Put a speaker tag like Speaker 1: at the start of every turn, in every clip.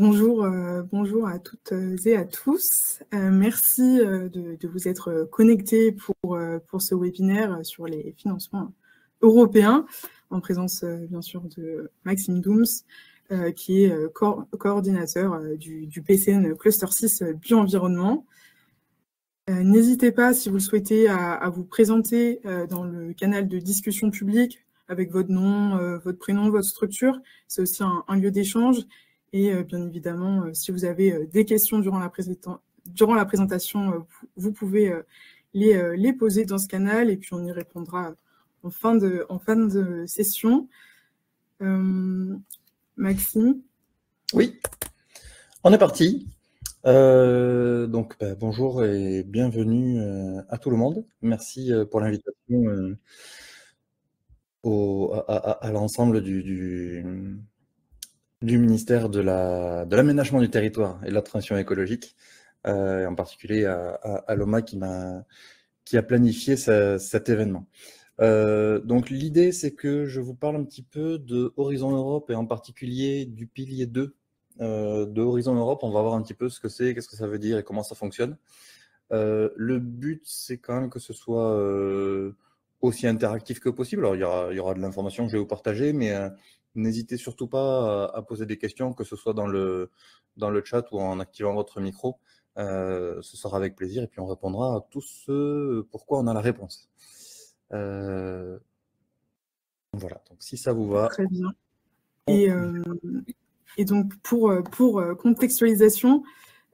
Speaker 1: Bonjour à toutes et à tous. Merci de vous être connectés pour ce webinaire sur les financements européens, en présence bien sûr de Maxime Dooms, qui est coordinateur du PCN Cluster 6 Bio-Environnement. N'hésitez pas, si vous le souhaitez, à vous présenter dans le canal de discussion publique avec votre nom, votre prénom, votre structure. C'est aussi un lieu d'échange. Et bien évidemment, si vous avez des questions durant la présentation, vous pouvez les poser dans ce canal et puis on y répondra en fin de session. Maxime?
Speaker 2: Oui, on est parti. Bonjour et bienvenue à tout le monde. Merci pour l'invitation à l'ensemble du ministère de l'aménagement du territoire et de la transition écologique, et en particulier à Loma qui a planifié cet événement. Donc l'idée, c'est que je vous parle un petit peu de Horizon Europe et en particulier du pilier 2 de Horizon Europe. On va voir un petit peu ce que c'est, qu'est-ce que ça veut dire et comment ça fonctionne. Le but, c'est quand même que ce soit aussi interactif que possible. Alors, il y aura de l'information que je vais vous partager, mais n'hésitez surtout pas à poser des questions, que ce soit dans le chat ou en activant votre micro. Ce sera avec plaisir et puis on répondra à tous ceux pourquoi on a la réponse. Voilà, donc si ça vous va.
Speaker 1: Très bien. Et donc, pour contextualisation,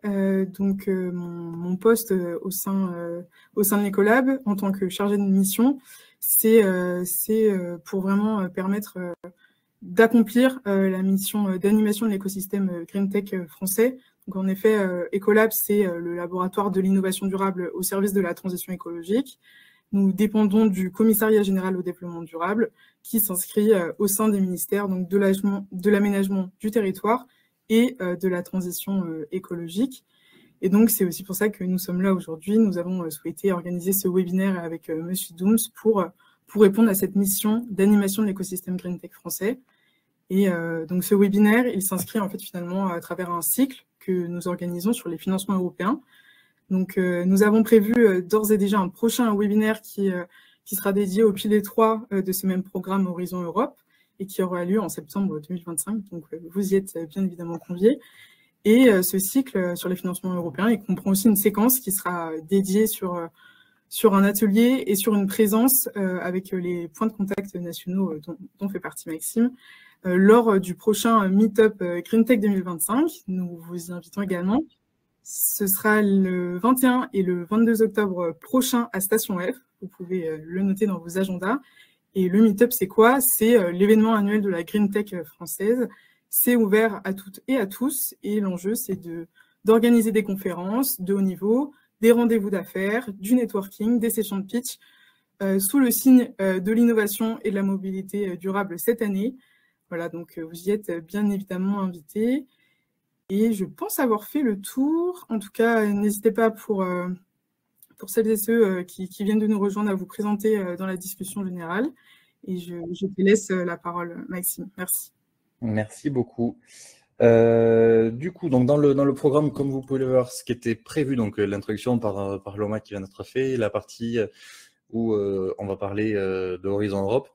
Speaker 1: mon poste au sein de l'Ecolab en tant que chargée de mission, c'est pour vraiment permettre d'accomplir la mission d'animation de l'écosystème Green Tech français. Donc en effet, Ecolab, c'est le laboratoire de l'innovation durable au service de la transition écologique. Nous dépendons du Commissariat général au développement durable qui s'inscrit au sein des ministères donc de l'aménagement du territoire et de la transition écologique. Et donc, c'est aussi pour ça que nous sommes là aujourd'hui. Nous avons souhaité organiser ce webinaire avec Monsieur Dooms pour répondre à cette mission d'animation de l'écosystème Green Tech français. Et donc, ce webinaire, il s'inscrit en fait finalement à travers un cycle que nous organisons sur les financements européens. Donc, nous avons prévu d'ores et déjà un prochain webinaire qui sera dédié au pilier 3 de ce même programme Horizon Europe et qui aura lieu en septembre 2025. Donc, vous y êtes bien évidemment conviés. Et ce cycle sur les financements européens, il comprend aussi une séquence qui sera dédiée sur un atelier et sur une présence avec les points de contact nationaux dont fait partie Maxime, lors du prochain Meetup Green Tech 2025. Nous vous y invitons également. Ce sera le 21 et le 22 octobre prochain à Station F. Vous pouvez le noter dans vos agendas. Et le Meetup, c'est quoi? C'est l'événement annuel de la Green Tech française. C'est ouvert à toutes et à tous. Et l'enjeu, c'est d'organiser des conférences de haut niveau, des rendez-vous d'affaires, du networking, des sessions de pitch, sous le signe de l'innovation et de la mobilité durable cette année. Voilà, donc vous y êtes bien évidemment invités. Et je pense avoir fait le tour. En tout cas, n'hésitez pas pour celles et ceux qui viennent de nous rejoindre à vous présenter dans la discussion générale. Et je te laisse la parole, Maxime. Merci.
Speaker 2: Merci beaucoup. Du coup, donc dans le programme, comme vous pouvez le voir, ce qui était prévu, donc l'introduction par Loma qui vient d'être fait, la partie où on va parler de Horizon Europe,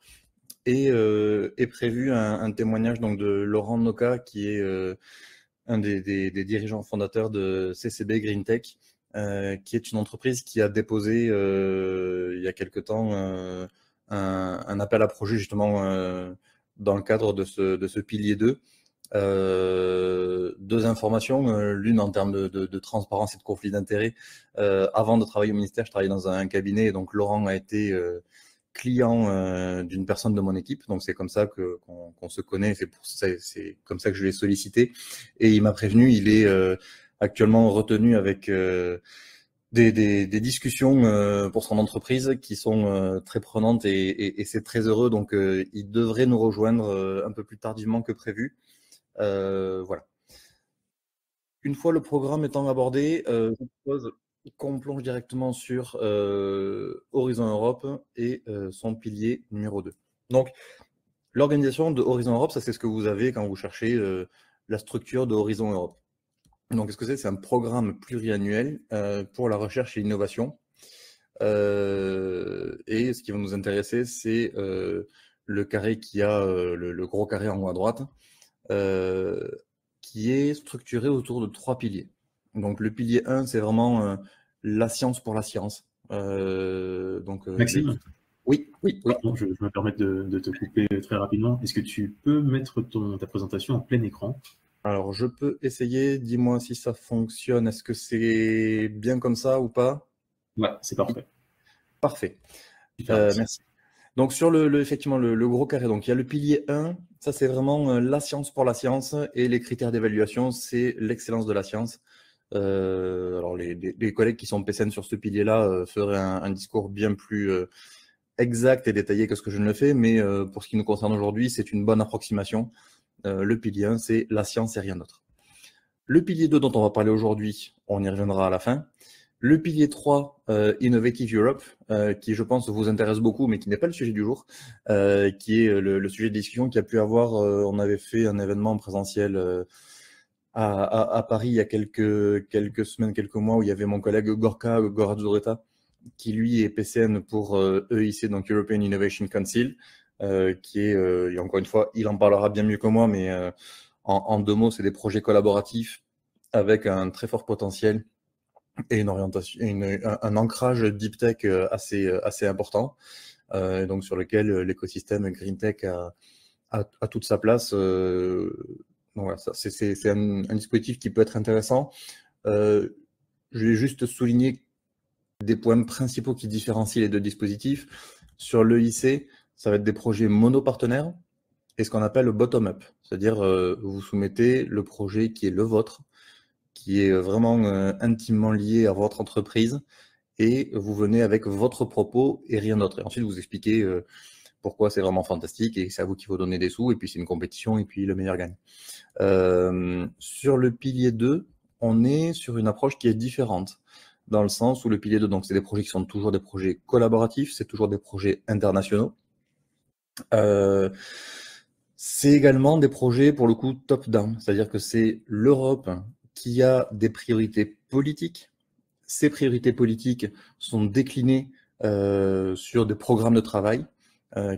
Speaker 2: et est prévu un témoignage donc de Laurent Noca, qui est un des dirigeants fondateurs de CCB Green Tech, qui est une entreprise qui a déposé il y a quelque temps un appel à projet justement dans le cadre de ce pilier 2. Deux informations, l'une en termes de transparence et de conflit d'intérêts. Avant de travailler au ministère, je travaillais dans un cabinet, et donc Laurent a été client d'une personne de mon équipe, donc c'est comme ça qu'on se connaît, c'est comme ça que je l'ai sollicité, et il m'a prévenu, il est actuellement retenu avec des discussions pour son entreprise qui sont très prenantes, et c'est très heureux, donc il devrait nous rejoindre un peu plus tardivement que prévu. Voilà. Une fois le programme étant abordé, je propose qu'on plonge directement sur Horizon Europe et son pilier numéro 2. Donc, l'organisation de Horizon Europe, ça c'est ce que vous avez quand vous cherchez la structure de Horizon Europe. Donc, qu'est-ce que c'est? C'est un programme pluriannuel pour la recherche et l'innovation. Et ce qui va nous intéresser, c'est le carré qui a le gros carré en haut à droite, qui est structuré autour de 3 piliers. Donc, le pilier 1, c'est vraiment la science pour la science.
Speaker 3: Maxime?
Speaker 2: Oui.
Speaker 3: Pardon, je me permets de te couper très rapidement. Est-ce que tu peux mettre ta présentation en plein écran?
Speaker 2: Alors, je peux essayer. Dis-moi si ça fonctionne. Est-ce que c'est bien comme ça ou pas?
Speaker 3: Ouais, c'est parfait.
Speaker 2: Parfait.
Speaker 3: Super,
Speaker 2: merci. Donc, sur effectivement, le gros carré, donc il y a le pilier 1. Ça, c'est vraiment la science pour la science. Et les critères d'évaluation, c'est l'excellence de la science. Alors, les collègues qui sont PCN sur ce pilier-là feraient un discours bien plus exact et détaillé que ce que je ne le fais. Mais pour ce qui nous concerne aujourd'hui, c'est une bonne approximation. Le pilier 1, c'est la science et rien d'autre. Le pilier 2 dont on va parler aujourd'hui, on y reviendra à la fin. Le pilier 3, Innovative Europe, qui je pense vous intéresse beaucoup, mais qui n'est pas le sujet du jour, qui est le sujet de discussion qui a pu avoir, on avait fait un événement présentiel à Paris il y a quelques semaines, quelques mois, où il y avait mon collègue Gorka Gorazureta, qui lui est PCN pour EIC, donc European Innovation Council, qui est, et encore une fois, il en parlera bien mieux que moi, mais en 2 mots, c'est des projets collaboratifs avec un très fort potentiel et une orientation, un ancrage deep tech assez important, donc sur lequel l'écosystème green tech a toute sa place. Donc voilà, c'est un dispositif qui peut être intéressant. Je vais juste souligner des points principaux qui différencient les 2 dispositifs. Sur l'EIC, ça va être des projets monopartenaires et ce qu'on appelle le bottom-up, c'est-à-dire vous soumettez le projet qui est le vôtre, qui est vraiment intimement lié à votre entreprise, et vous venez avec votre propos et rien d'autre. Et ensuite, vous expliquez pourquoi c'est vraiment fantastique et c'est à vous qu'il faut donner des sous, et puis c'est une compétition, et puis le meilleur gagne. Sur le pilier 2, on est sur une approche qui est différente, dans le sens où le pilier 2, donc c'est des projets qui sont toujours des projets collaboratifs, c'est toujours des projets internationaux. C'est également des projets, pour le coup, top-down, c'est-à-dire que c'est l'Europe qui a des priorités politiques. Ces priorités politiques sont déclinées sur des programmes de travail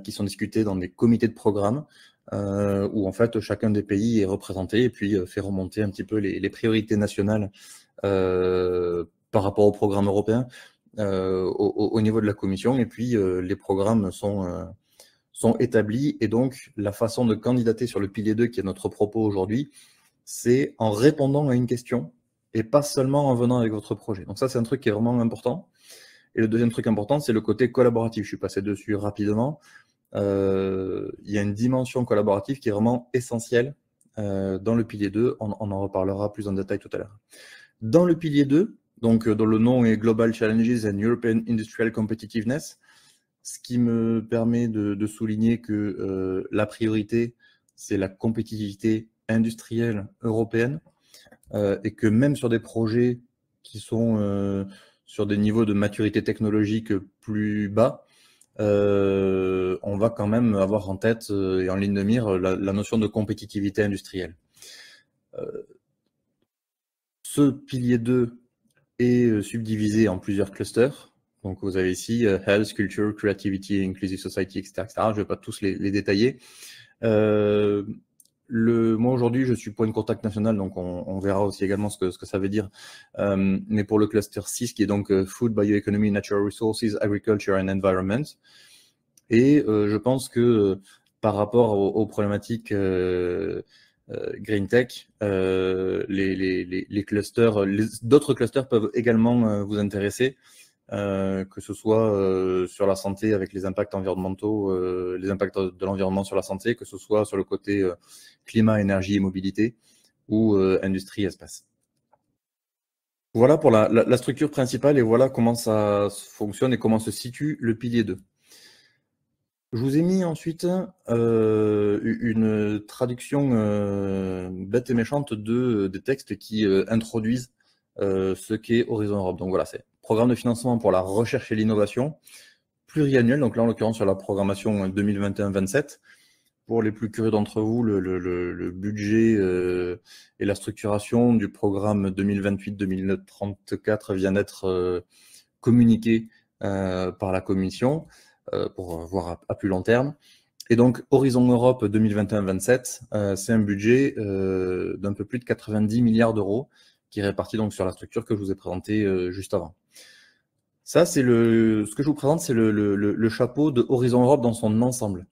Speaker 2: qui sont discutés dans des comités de programme où en fait chacun des pays est représenté et puis fait remonter un petit peu les priorités nationales par rapport au programme européen au niveau de la Commission, et puis les programmes sont établis, et donc la façon de candidater sur le pilier 2 qui est notre propos aujourd'hui, c'est en répondant à une question et pas seulement en venant avec votre projet. Donc ça, c'est un truc qui est vraiment important. Et le deuxième truc important, c'est le côté collaboratif. Je suis passé dessus rapidement. Il y a une dimension collaborative qui est vraiment essentielle dans le pilier 2. On en reparlera plus en détail tout à l'heure. Dans le pilier 2, donc dont le nom est Global Challenges and European Industrial Competitiveness, ce qui me permet de souligner que la priorité, c'est la compétitivité industrielle européenne, et que même sur des projets qui sont sur des niveaux de maturité technologique plus bas, on va quand même avoir en tête et en ligne de mire la notion de compétitivité industrielle. Ce pilier 2 est subdivisé en plusieurs clusters. Donc vous avez ici Health, Culture, Creativity, Inclusive Society, etc. Je ne vais pas tous les détailler. Moi aujourd'hui, je suis point de contact national, donc on verra aussi également ce que ça veut dire. Mais pour le cluster 6, qui est donc Food, Bioeconomy, Natural Resources, Agriculture and Environment. Et je pense que par rapport aux problématiques Green Tech, les clusters, d'autres clusters peuvent également vous intéresser. Que ce soit sur la santé avec les impacts environnementaux, les impacts de l'environnement sur la santé, que ce soit sur le côté climat, énergie et mobilité, ou industrie, espace. Voilà pour la structure principale, et voilà comment ça fonctionne et comment se situe le pilier 2. Je vous ai mis ensuite une traduction bête et méchante des textes qui introduisent ce qu'est Horizon Europe. Donc voilà, c'est programme de financement pour la recherche et l'innovation pluriannuel, donc là en l'occurrence sur la programmation 2021-27, pour les plus curieux d'entre vous, le budget et la structuration du programme 2028-2034 vient d'être communiqué par la Commission pour voir à plus long terme. Et donc, Horizon Europe 2021-27, c'est un budget d'un peu plus de 90 milliards d'euros qui est réparti donc sur la structure que je vous ai présentée juste avant. Ça, c'est ce que je vous présente, c'est le chapeau de Horizon Europe dans son ensemble.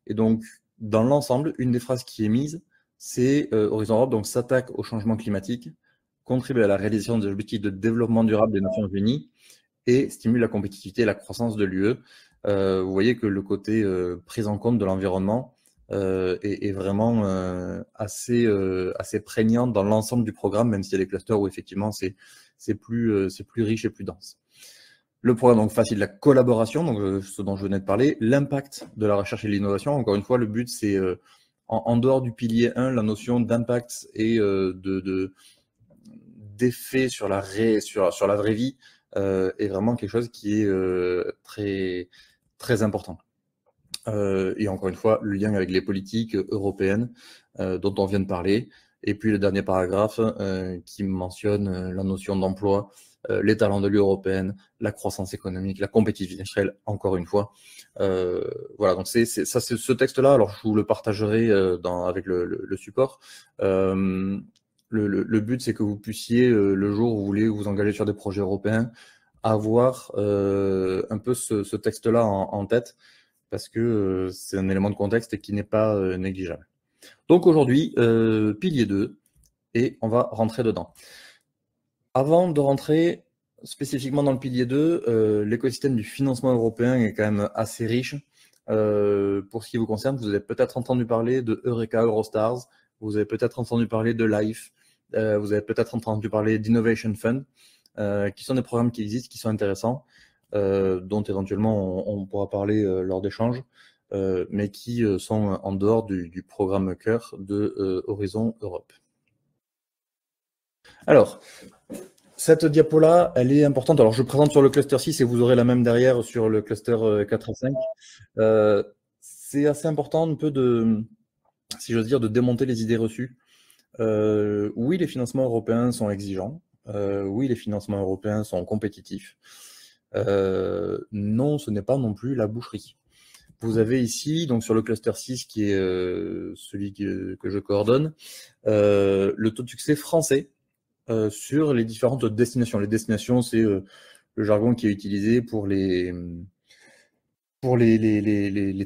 Speaker 2: Et donc, dans l'ensemble, une des phrases qui est mise, c'est Horizon Europe donc s'attaque au changement climatique, contribue à la réalisation des objectifs de développement durable des Nations Unies et stimule la compétitivité et la croissance de l'UE. Vous voyez que le côté prise en compte de l'environnement est vraiment assez prégnant dans l'ensemble du programme, même s'il y a des clusters où effectivement c'est plus riche et plus dense. Le programme donc facile la collaboration, donc ce dont je venais de parler, l'impact de la recherche et de l'innovation. Encore une fois, le but c'est en dehors du pilier 1, la notion d'impact et d'effet sur la vraie vie est vraiment quelque chose qui est très, très important. Et encore une fois, le lien avec les politiques européennes dont on vient de parler. Et puis le dernier paragraphe qui mentionne la notion d'emploi, les talents de l'Union européenne, la croissance économique, la compétitivité industrielle, encore une fois. Voilà, donc c'est ce texte-là, alors je vous le partagerai avec le support. Le but, c'est que vous puissiez, le jour où vous voulez vous engager sur des projets européens, avoir un peu ce texte-là en tête, parce que c'est un élément de contexte qui n'est pas négligeable. Donc aujourd'hui, pilier 2, et on va rentrer dedans. Avant de rentrer spécifiquement dans le pilier 2, l'écosystème du financement européen est quand même assez riche. Pour ce qui vous concerne, vous avez peut-être entendu parler de Eureka, Eurostars, vous avez peut-être entendu parler de LIFE, vous avez peut-être entendu parler d'Innovation Fund, qui sont des programmes qui existent, qui sont intéressants, dont éventuellement on pourra parler lors d'échanges, mais qui sont en dehors du programme cœur de Horizon Europe. Alors, cette diapo-là, elle est importante. Alors, je présente sur le cluster 6 et vous aurez la même derrière sur le cluster 4 et 5. C'est assez important un peu de, si j'ose dire, de démonter les idées reçues. Oui, les financements européens sont exigeants. Oui, les financements européens sont compétitifs. Non, ce n'est pas non plus la boucherie. Vous avez ici, donc sur le cluster 6, qui est celui que je coordonne, le taux de succès français sur les différentes destinations. Les destinations, c'est le jargon qui est utilisé pour les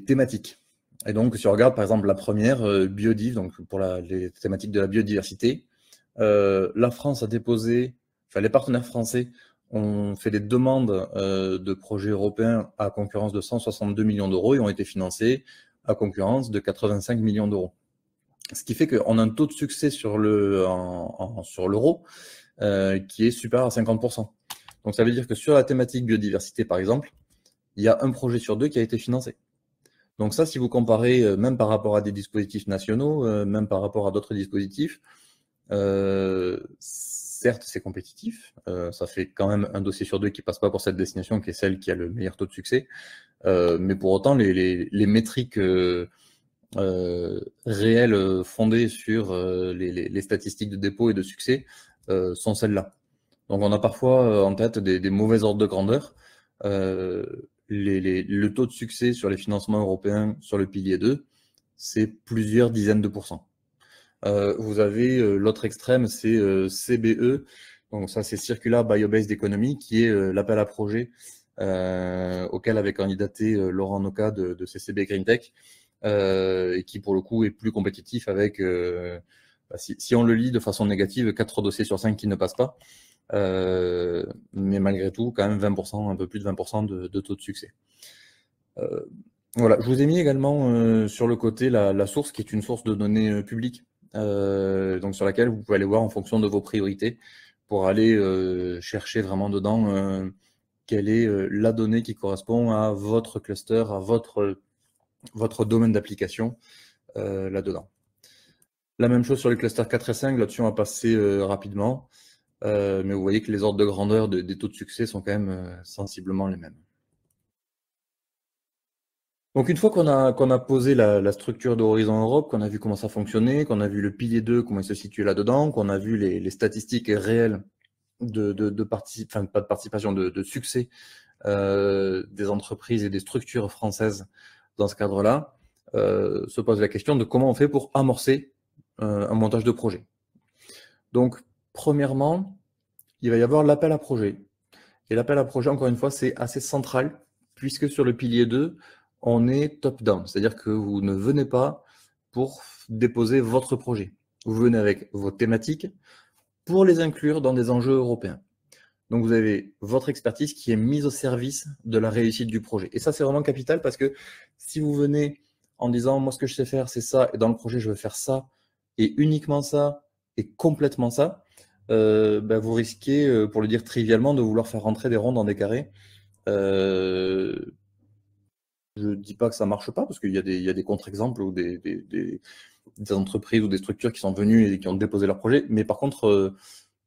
Speaker 2: thématiques. Et donc, si on regarde par exemple la première, biodiv, donc pour les thématiques de la biodiversité, la France a déposé, enfin les partenaires français ont fait des demandes de projets européens à concurrence de 162 millions d'euros et ont été financés à concurrence de 85 millions d'euros. Ce qui fait qu'on a un taux de succès sur l'euro qui est supérieur à 50%. Donc ça veut dire que sur la thématique biodiversité, par exemple, il y a un projet sur 2 qui a été financé. Donc ça, si vous comparez même par rapport à des dispositifs nationaux, même par rapport à d'autres dispositifs, certes, c'est compétitif. Ça fait quand même un dossier sur 2 qui passe pas pour cette destination, qui est celle qui a le meilleur taux de succès. Mais pour autant, les métriques réelles fondées sur les statistiques de dépôt et de succès sont celles-là. Donc on a parfois en tête des mauvais ordres de grandeur. Le taux de succès sur les financements européens sur le pilier 2, c'est plusieurs dizaines de pourcents. Vous avez l'autre extrême, c'est CBE, donc ça c'est Circular Bio-Based Economy, qui est l'appel à projet auquel avait candidaté Laurent Noca de CCB Green Tech, et qui pour le coup est plus compétitif avec, si on le lit de façon négative, 4 dossiers sur 5 qui ne passent pas, mais malgré tout quand même 20%, un peu plus de 20% de taux de succès. Voilà, je vous ai mis également sur le côté la source qui est une source de données publiques, donc sur laquelle vous pouvez aller voir en fonction de vos priorités pour aller chercher vraiment dedans quelle est la donnée qui correspond à votre cluster, à votre domaine d'application là-dedans. La même chose sur les clusters 4 et 5, là-dessus on va passer rapidement, mais vous voyez que les ordres de grandeur des taux de succès sont quand même sensiblement les mêmes. Donc une fois qu'on a posé la structure de Horizon Europe, qu'on a vu comment ça fonctionnait, qu'on a vu le pilier 2, comment il se situe là-dedans, qu'on a vu les statistiques réelles enfin, pas de participation, de succès des entreprises et des structures françaises dans ce cadre-là, se pose la question de comment on fait pour amorcer un montage de projet. Donc, premièrement, il va y avoir l'appel à projet. Et l'appel à projet, encore une fois, c'est assez central, puisque sur le pilier 2, on est top-down. C'est-à-dire que vous ne venez pas pour déposer votre projet. Vous venez avec vos thématiques pour les inclure dans des enjeux européens. Donc, vous avez votre expertise qui est mise au service de la réussite du projet. Et ça, c'est vraiment capital parce que si vous venez en disant, moi, ce que je sais faire, c'est ça, et dans le projet, je veux faire ça, et uniquement ça, et complètement ça, vous risquez, pour le dire trivialement, de vouloir faire rentrer des ronds dans des carrés. Je ne dis pas que ça ne marche pas, parce qu'il y a des contre-exemples ou des entreprises ou des structures qui sont venues et qui ont déposé leur projet, mais par contre,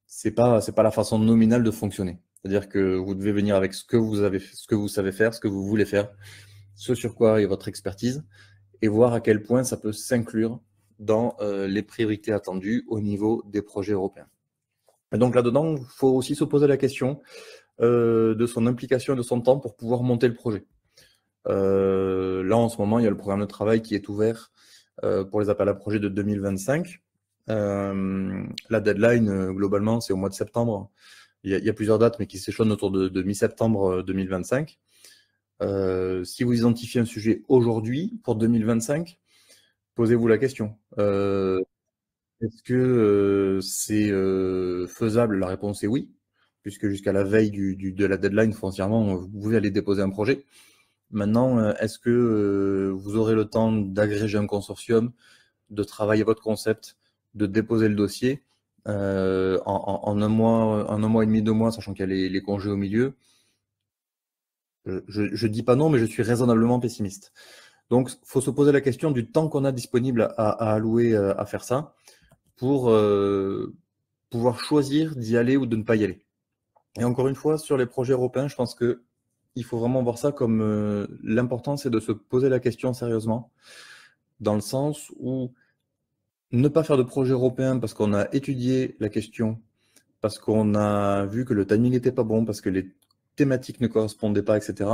Speaker 2: c'est pas la façon nominale de fonctionner. C'est-à-dire que vous devez venir avec ce que vous savez faire, ce que vous voulez faire, ce sur quoi est votre expertise, et voir à quel point ça peut s'inclure dans les priorités attendues au niveau des projets européens. Et donc là-dedans, il faut aussi se poser la question de son implication et de son temps pour pouvoir monter le projet. Là, en ce moment, il y a le programme de travail qui est ouvert pour les appels à projets de 2025. La deadline, globalement, c'est au mois de septembre. Il y a plusieurs dates, mais qui s'échelonnent autour de mi-septembre 2025. Si vous identifiez un sujet aujourd'hui, pour 2025, posez-vous la question. Est-ce que c'est faisable? La réponse est oui, puisque jusqu'à la veille de la deadline, foncièrement, vous pouvez aller déposer un projet. Maintenant, est-ce que vous aurez le temps d'agréger un consortium, de travailler votre concept, de déposer le dossier en un mois et demi, 2 mois, sachant qu'il y a les congés au milieu? Je dis pas non, mais je suis raisonnablement pessimiste. Donc, il faut se poser la question du temps qu'on a disponible à allouer à faire ça pour pouvoir choisir d'y aller ou de ne pas y aller. Et encore une fois, sur les projets européens, je pense qu'il faut vraiment voir ça comme l'important, c'est de se poser la question sérieusement, dans le sens où ne pas faire de projet européen parce qu'on a étudié la question, parce qu'on a vu que le timing n'était pas bon, parce que les thématiques ne correspondaient pas, etc.,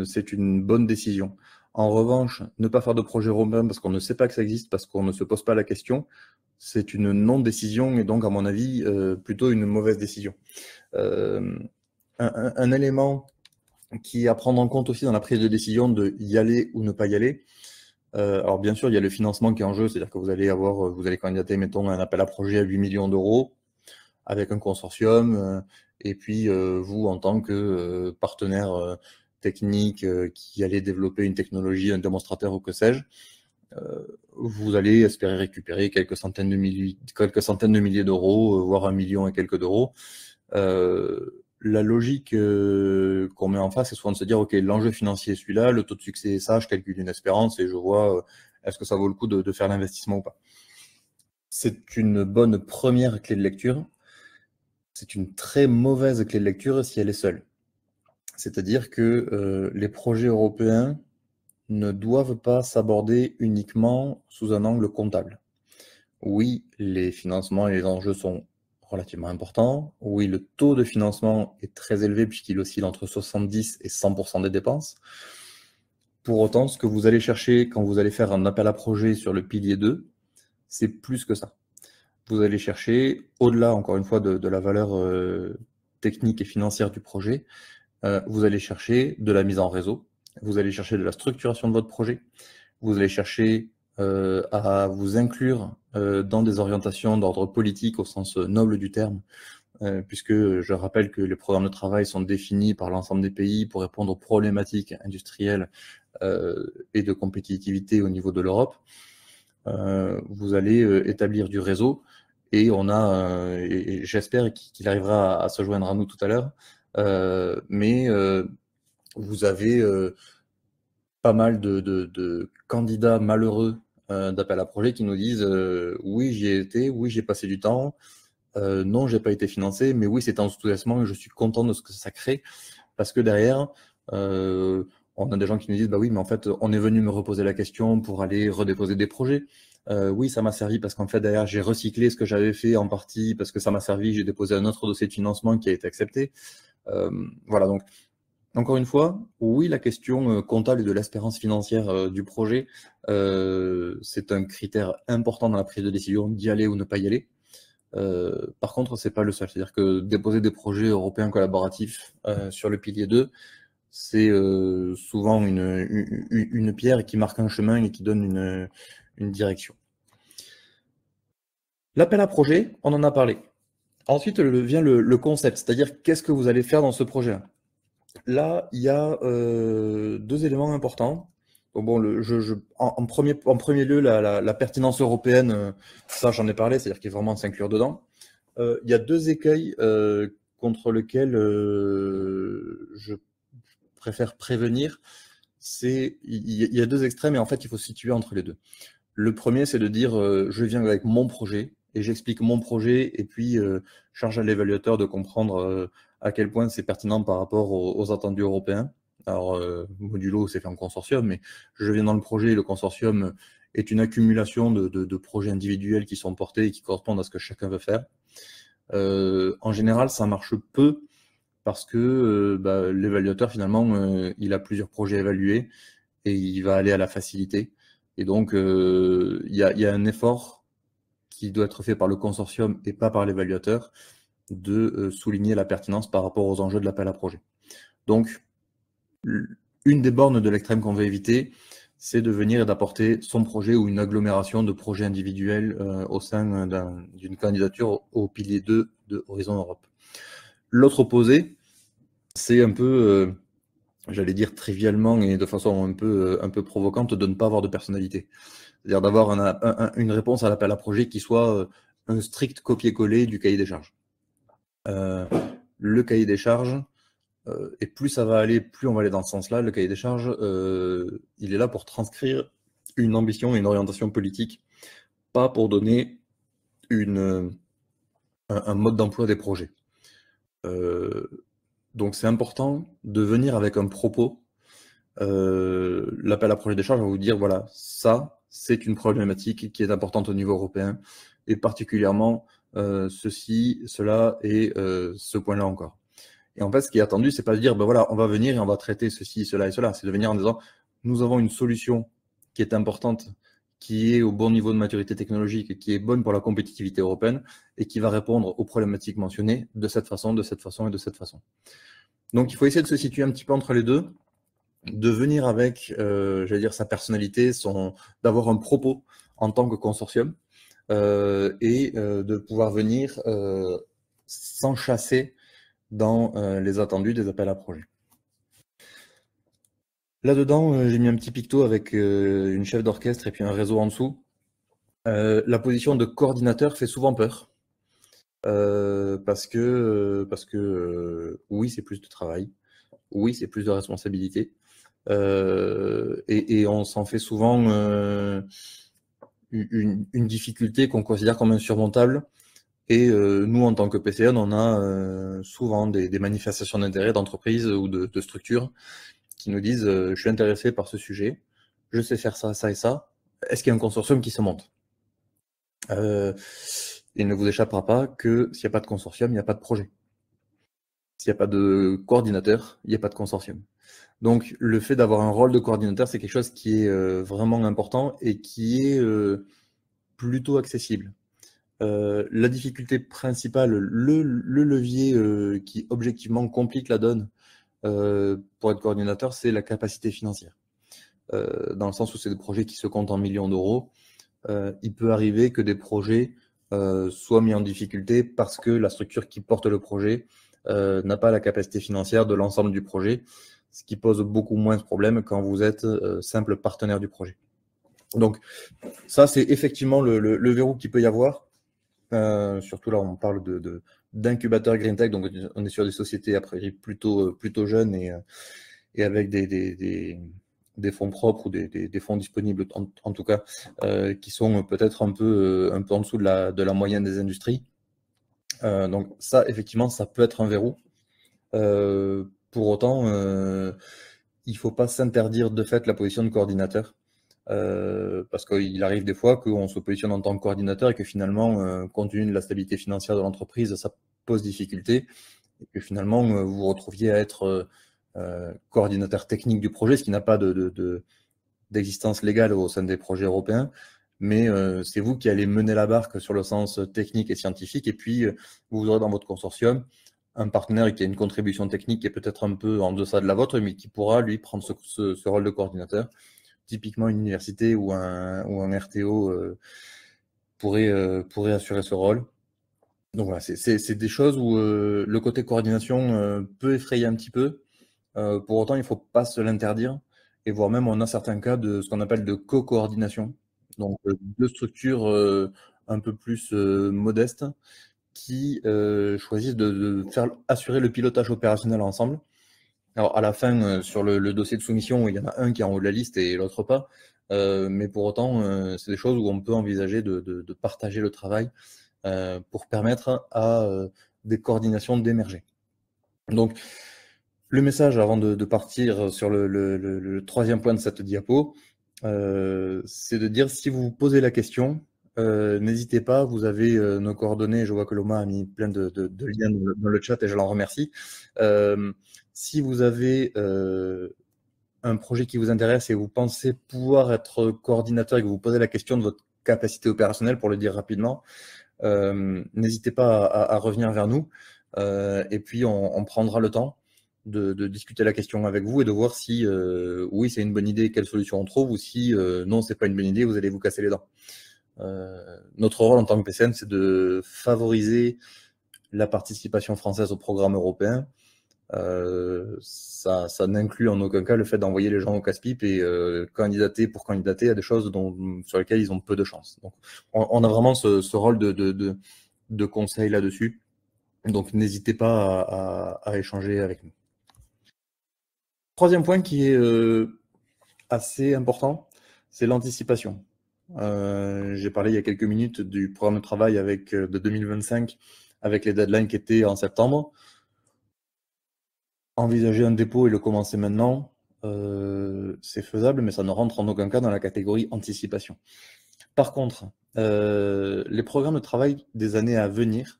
Speaker 2: c'est une bonne décision. En revanche, ne pas faire de projet européen parce qu'on ne sait pas que ça existe, parce qu'on ne se pose pas la question, c'est une non-décision et donc, à mon avis, plutôt une mauvaise décision. Un élément qui est à prendre en compte aussi dans la prise de décision de y aller ou ne pas y aller. Alors bien sûr, il y a le financement qui est en jeu, c'est-à-dire que vous allez candidater, mettons, un appel à projet à 8 millions d'euros avec un consortium, et puis vous, en tant que partenaire technique qui allez développer une technologie, un démonstrateur ou que sais-je, vous allez espérer récupérer quelques centaines de milliers d'euros, voire 1 million et quelques d'euros. La logique qu'on met en face, c'est souvent de se dire, OK, l'enjeu financier est celui-là, le taux de succès est ça, je calcule une espérance et je vois est-ce que ça vaut le coup de faire l'investissement ou pas. C'est une bonne première clé de lecture. C'est une très mauvaise clé de lecture si elle est seule. C'est-à-dire que les projets européens ne doivent pas s'aborder uniquement sous un angle comptable. Oui, les financements et les enjeux sont relativement importants. Oui, le taux de financement est très élevé puisqu'il oscille entre 70 et 100% des dépenses. Pour autant, ce que vous allez chercher quand vous allez faire un appel à projet sur le pilier 2, c'est plus que ça. Vous allez chercher, au-delà, encore une fois, de la valeur technique et financière du projet, vous allez chercher de la mise en réseau, vous allez chercher de la structuration de votre projet, vous allez chercher à vous inclure dans des orientations d'ordre politique au sens noble du terme, puisque je rappelle que les programmes de travail sont définis par l'ensemble des pays pour répondre aux problématiques industrielles et de compétitivité au niveau de l'Europe. Vous allez établir du réseau et et j'espère qu'il arrivera à se joindre à nous tout à l'heure, mais vous avez pas mal de candidats malheureux d'appel à projet qui nous disent oui, j'y ai été, oui, j'ai passé du temps, non, j'ai pas été financé, mais oui, c'est enthousiasmant et je suis content de ce que ça crée parce que derrière, on on a des gens qui nous disent, bah oui, mais en fait, on est venu me reposer la question pour aller redéposer des projets. Oui, ça m'a servi parce qu'en fait, derrière, j'ai recyclé ce que j'avais fait en partie parce que ça m'a servi, j'ai déposé un autre dossier de financement qui a été accepté. Voilà, donc, encore une fois, oui, la question comptable et de l'espérance financière du projet, c'est un critère important dans la prise de décision d'y aller ou ne pas y aller. Par contre, c'est pas le seul. C'est-à-dire que déposer des projets européens collaboratifs sur le pilier 2, c'est souvent une pierre qui marque un chemin et qui donne une direction. L'appel à projet, on en a parlé. Ensuite vient le concept, c'est-à-dire qu'est-ce que vous allez faire dans ce projet-là. Là, il y a deux éléments importants. Donc bon, en premier lieu, la pertinence européenne, ça j'en ai parlé, c'est-à-dire qu'il faut vraiment s'inclure dedans. Il y a deux écueils contre lesquels je préfère prévenir. Il y a deux extrêmes et en fait, il faut se situer entre les deux. Le premier, c'est de dire je viens avec mon projet et j'explique mon projet et puis charge à l'évaluateur de comprendre à quel point c'est pertinent par rapport aux attendus européens. Alors, modulo, c'est fait en consortium, mais je viens dans le projet et le consortium est une accumulation de projets individuels qui sont portés et qui correspondent à ce que chacun veut faire. En général, ça marche peu parce que l'évaluateur, finalement, il a plusieurs projets évalués et il va aller à la facilité. Et donc, il y a un effort qui doit être fait par le consortium et pas par l'évaluateur de souligner la pertinence par rapport aux enjeux de l'appel à projet. Donc, une des bornes de l'extrême qu'on veut éviter, c'est de venir et d'apporter son projet ou une agglomération de projets individuels au sein d'une candidature au pilier 2 de Horizon Europe. L'autre opposé, c'est un peu, j'allais dire trivialement et de façon un peu provocante, de ne pas avoir de personnalité. C'est-à-dire d'avoir une réponse à l'appel à projet qui soit un strict copier-coller du cahier des charges. Le cahier des charges, et plus ça va aller, plus on va aller dans ce sens-là. Le cahier des charges, il est là pour transcrire une ambition et une orientation politique, pas pour donner un mode d'emploi des projets. Donc c'est important de venir avec un propos. L'appel à projet des charges va vous dire, voilà, ça, c'est une problématique qui est importante au niveau européen, et particulièrement ceci, cela et ce point-là encore. Et en fait, ce qui est attendu, c'est pas de dire, ben voilà, on va venir et on va traiter ceci, cela et cela. C'est de venir en disant, nous avons une solution qui est importante, qui est au bon niveau de maturité technologique, qui est bonne pour la compétitivité européenne et qui va répondre aux problématiques mentionnées de cette façon, de cette façon et de cette façon. Donc, il faut essayer de se situer un petit peu entre les deux, de venir avec, j'allais dire, sa personnalité, d'avoir un propos en tant que consortium et de pouvoir venir s'enchasser dans les attendus des appels à projets. Là-dedans, j'ai mis un petit picto avec une chef d'orchestre et puis un réseau en dessous. La position de coordinateur fait souvent peur parce que oui, c'est plus de travail, oui, c'est plus de responsabilité et on s'en fait souvent une difficulté qu'on considère comme insurmontable. Et nous, en tant que PCN, on a souvent des manifestations d'intérêt d'entreprises ou de structures qui nous disent je suis intéressé par ce sujet, je sais faire ça, ça et ça. Est-ce qu'il y a un consortium qui se monte Il ne vous échappera pas que s'il n'y a pas de consortium, il n'y a pas de projet. S'il n'y a pas de coordinateur, il n'y a pas de consortium. Donc, le fait d'avoir un rôle de coordinateur, c'est quelque chose qui est vraiment important et qui est plutôt accessible. La difficulté principale, le levier qui objectivement complique la donne pour être coordinateur, c'est la capacité financière. Dans le sens où c'est des projets qui se comptent en millions d'euros. Il peut arriver que des projets soient mis en difficulté parce que la structure qui porte le projet n'a pas la capacité financière de l'ensemble du projet, ce qui pose beaucoup moins de problèmes quand vous êtes simple partenaire du projet. Donc ça, c'est effectivement le verrou qu'il peut y avoir. Surtout là, on parle d'incubateurs Green Tech, donc on est sur des sociétés a priori plutôt jeunes et avec des fonds propres ou des fonds disponibles en tout cas, qui sont peut-être un peu en dessous de la moyenne des industries. Donc ça, effectivement, ça peut être un verrou. Pour autant, il ne faut pas s'interdire de fait la position de coordinateur. Parce qu'il arrive des fois qu'on se positionne en tant que coordinateur et que finalement, compte tenu de la stabilité financière de l'entreprise, ça pose difficulté et que finalement, vous vous retrouviez à être coordinateur technique du projet, ce qui n'a pas d'existence légale au sein des projets européens, mais c'est vous qui allez mener la barque sur le sens technique et scientifique, et puis vous aurez dans votre consortium un partenaire qui a une contribution technique qui est peut-être un peu en deçà de la vôtre, mais qui pourra, lui, prendre ce rôle de coordinateur. Typiquement, une université ou un RTO pourrait assurer ce rôle. Donc voilà, c'est des choses où le côté coordination peut effrayer un petit peu. Pour autant, il ne faut pas se l'interdire. Et voire même, on a certains cas de ce qu'on appelle de co-coordination. Donc, deux structures un peu plus modestes qui choisissent de faire assurer le pilotage opérationnel ensemble. Alors, à la fin, sur le dossier de soumission, il y en a un qui est en haut de la liste et l'autre pas. Mais pour autant, c'est des choses où on peut envisager de partager le travail pour permettre à des coordinations d'émerger. Donc, le message avant de partir sur le troisième point de cette diapo, c'est de dire si vous vous posez la question, n'hésitez pas, vous avez nos coordonnées. Je vois que Loma a mis plein de liens dans le chat et je l'en remercie. Si vous avez un projet qui vous intéresse et vous pensez pouvoir être coordinateur et que vous posez la question de votre capacité opérationnelle, pour le dire rapidement, n'hésitez pas à revenir vers nous et puis on prendra le temps de discuter la question avec vous et de voir si oui c'est une bonne idée, quelle solution on trouve, ou si non c'est pas une bonne idée, vous allez vous casser les dents. Notre rôle en tant que PCN, c'est de favoriser la participation française au programme européen. Ça n'inclut en aucun cas le fait d'envoyer les gens au casse-pipe et candidater pour candidater à des choses sur lesquelles ils ont peu de chance. Donc, on a vraiment ce rôle de conseil là-dessus. Donc, n'hésitez pas à échanger avec nous. Troisième point qui est assez important, c'est l'anticipation. J'ai parlé il y a quelques minutes du programme de travail de 2025 avec les deadlines qui étaient en septembre. Envisager un dépôt et le commencer maintenant, c'est faisable, mais ça ne rentre en aucun cas dans la catégorie anticipation. Par contre, les programmes de travail des années à venir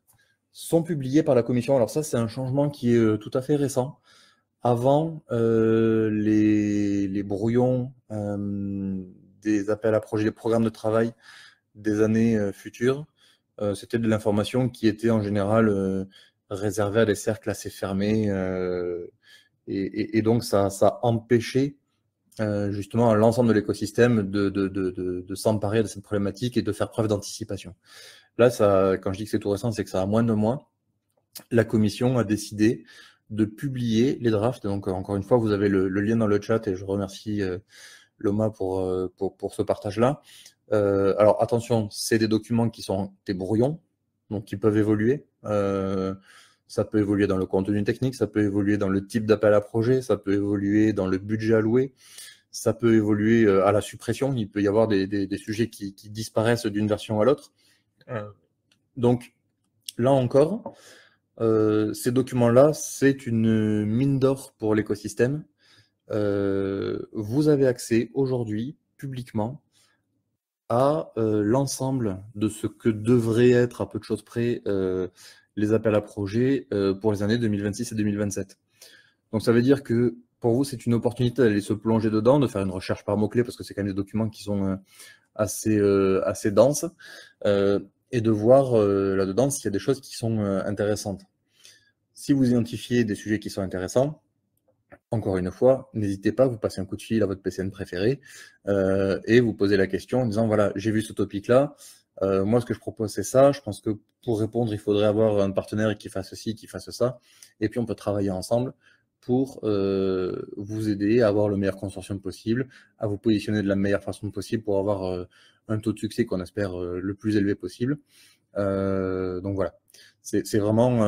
Speaker 2: sont publiés par la Commission. Alors ça, c'est un changement qui est tout à fait récent. Avant, les brouillons des appels à projets, des programmes de travail des années futures, c'était de l'information qui était en général réservée à des cercles assez fermés. Et donc, ça empêchait justement l'ensemble de l'écosystème de s'emparer de cette problématique et de faire preuve d'anticipation. Là, quand je dis que c'est tout récent, c'est que ça a moins de mois. La Commission a décidé de publier les drafts. Donc, encore une fois, vous avez le lien dans le chat et je remercie Loma pour ce partage-là. Alors, attention, c'est des documents qui sont des brouillons, donc qui peuvent évoluer. Ça peut évoluer dans le contenu technique, ça peut évoluer dans le type d'appel à projet, ça peut évoluer dans le budget alloué, ça peut évoluer à la suppression. Il peut y avoir des sujets qui disparaissent d'une version à l'autre. Donc, là encore, ces documents-là, c'est une mine d'or pour l'écosystème. Vous avez accès aujourd'hui, publiquement, à l'ensemble de ce que devraient être, à peu de choses près, les appels à projets pour les années 2026 et 2027. Donc ça veut dire que pour vous, c'est une opportunité d'aller se plonger dedans, de faire une recherche par mots-clés, parce que c'est quand même des documents qui sont assez denses, et de voir là-dedans s'il y a des choses qui sont intéressantes. Si vous identifiez des sujets qui sont intéressants, encore une fois, n'hésitez pas, vous passez un coup de fil à votre PCN préféré et vous posez la question en disant, voilà, j'ai vu ce topic-là, moi ce que je propose c'est ça, je pense que pour répondre, il faudrait avoir un partenaire qui fasse ci, qui fasse ça, et puis on peut travailler ensemble pour vous aider à avoir le meilleur consortium possible, à vous positionner de la meilleure façon possible pour avoir un taux de succès qu'on espère le plus élevé possible. Donc voilà, c'est vraiment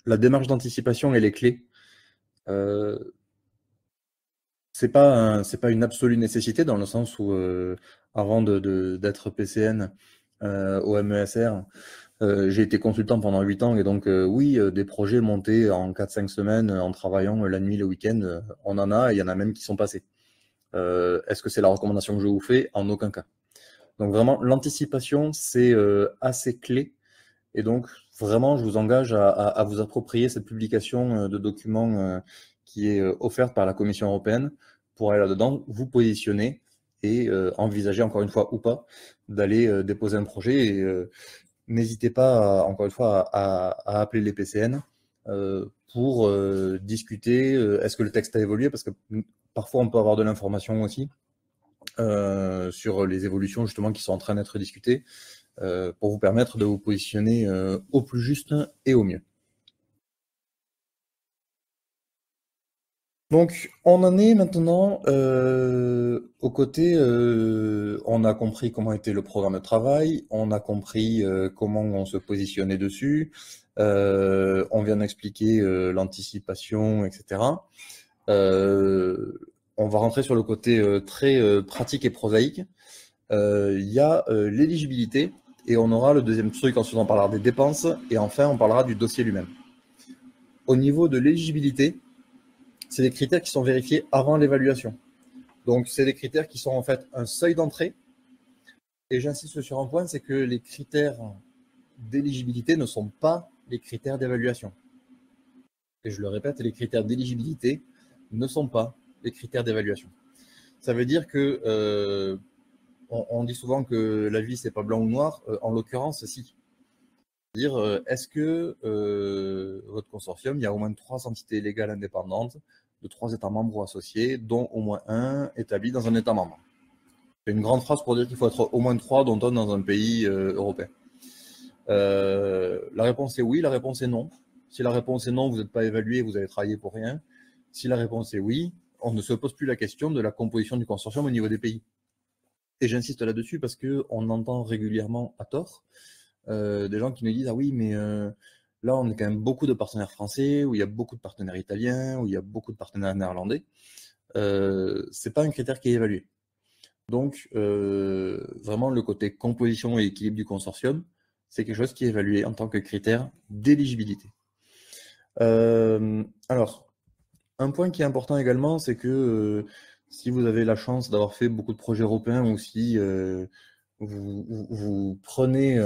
Speaker 2: la démarche d'anticipation et les clés. C'est pas une absolue nécessité dans le sens où avant d'être PCN au MESR, J'ai été consultant pendant 8 ans et donc oui, des projets montés en 4-5 semaines en travaillant la nuit, le week-end, on en a et il y en a même qui sont passés. Est-ce que c'est la recommandation que je vous fais? En aucun cas. Donc vraiment, l'anticipation, c'est assez clé. Et donc, vraiment, je vous engage à vous approprier cette publication de documents qui est offerte par la Commission européenne pour aller là-dedans, vous positionner et envisager, encore une fois ou pas, d'aller déposer un projet. Et n'hésitez pas, encore une fois, à appeler les PCN pour discuter. Est-ce que le texte a évolué? Parce que parfois, on peut avoir de l'information aussi sur les évolutions justement qui sont en train d'être discutées pour vous permettre de vous positionner au plus juste et au mieux. Donc, on en est maintenant au côté, on a compris comment était le programme de travail, on a compris comment on se positionnait dessus, on vient d'expliquer l'anticipation, etc. On va rentrer sur le côté très pratique et prosaïque. Il y a l'éligibilité, et on aura le deuxième truc, ensuite on parlera des dépenses, et enfin on parlera du dossier lui-même. Au niveau de l'éligibilité, c'est des critères qui sont vérifiés avant l'évaluation. Donc, c'est des critères qui sont en fait un seuil d'entrée. Et j'insiste sur un point, c'est que les critères d'éligibilité ne sont pas les critères d'évaluation. Et je le répète, les critères d'éligibilité ne sont pas les critères d'évaluation. Ça veut dire que on dit souvent que la vie, c'est pas blanc ou noir. En l'occurrence, si. C'est-à-dire, est-ce que votre consortium, il y a au moins 3 entités légales indépendantes de 3 États membres ou associés, dont au moins un établi dans un État membre? C'est une grande phrase pour dire qu'il faut être au moins 3, dont un dans un pays européen. La réponse est oui, la réponse est non. Si la réponse est non, vous n'êtes pas évalué, vous avez travaillé pour rien. Si la réponse est oui, on ne se pose plus la question de la composition du consortium au niveau des pays. Et j'insiste là-dessus parce qu'on entend régulièrement à tort des gens qui nous disent « Ah oui, mais là, on est quand même beaucoup de partenaires français, où il y a beaucoup de partenaires italiens, où il y a beaucoup de partenaires néerlandais. » C'est pas un critère qui est évalué. Donc, vraiment, le côté composition et équilibre du consortium, c'est quelque chose qui est évalué en tant que critère d'éligibilité. Alors, un point qui est important également, c'est que si vous avez la chance d'avoir fait beaucoup de projets européens ou si vous prenez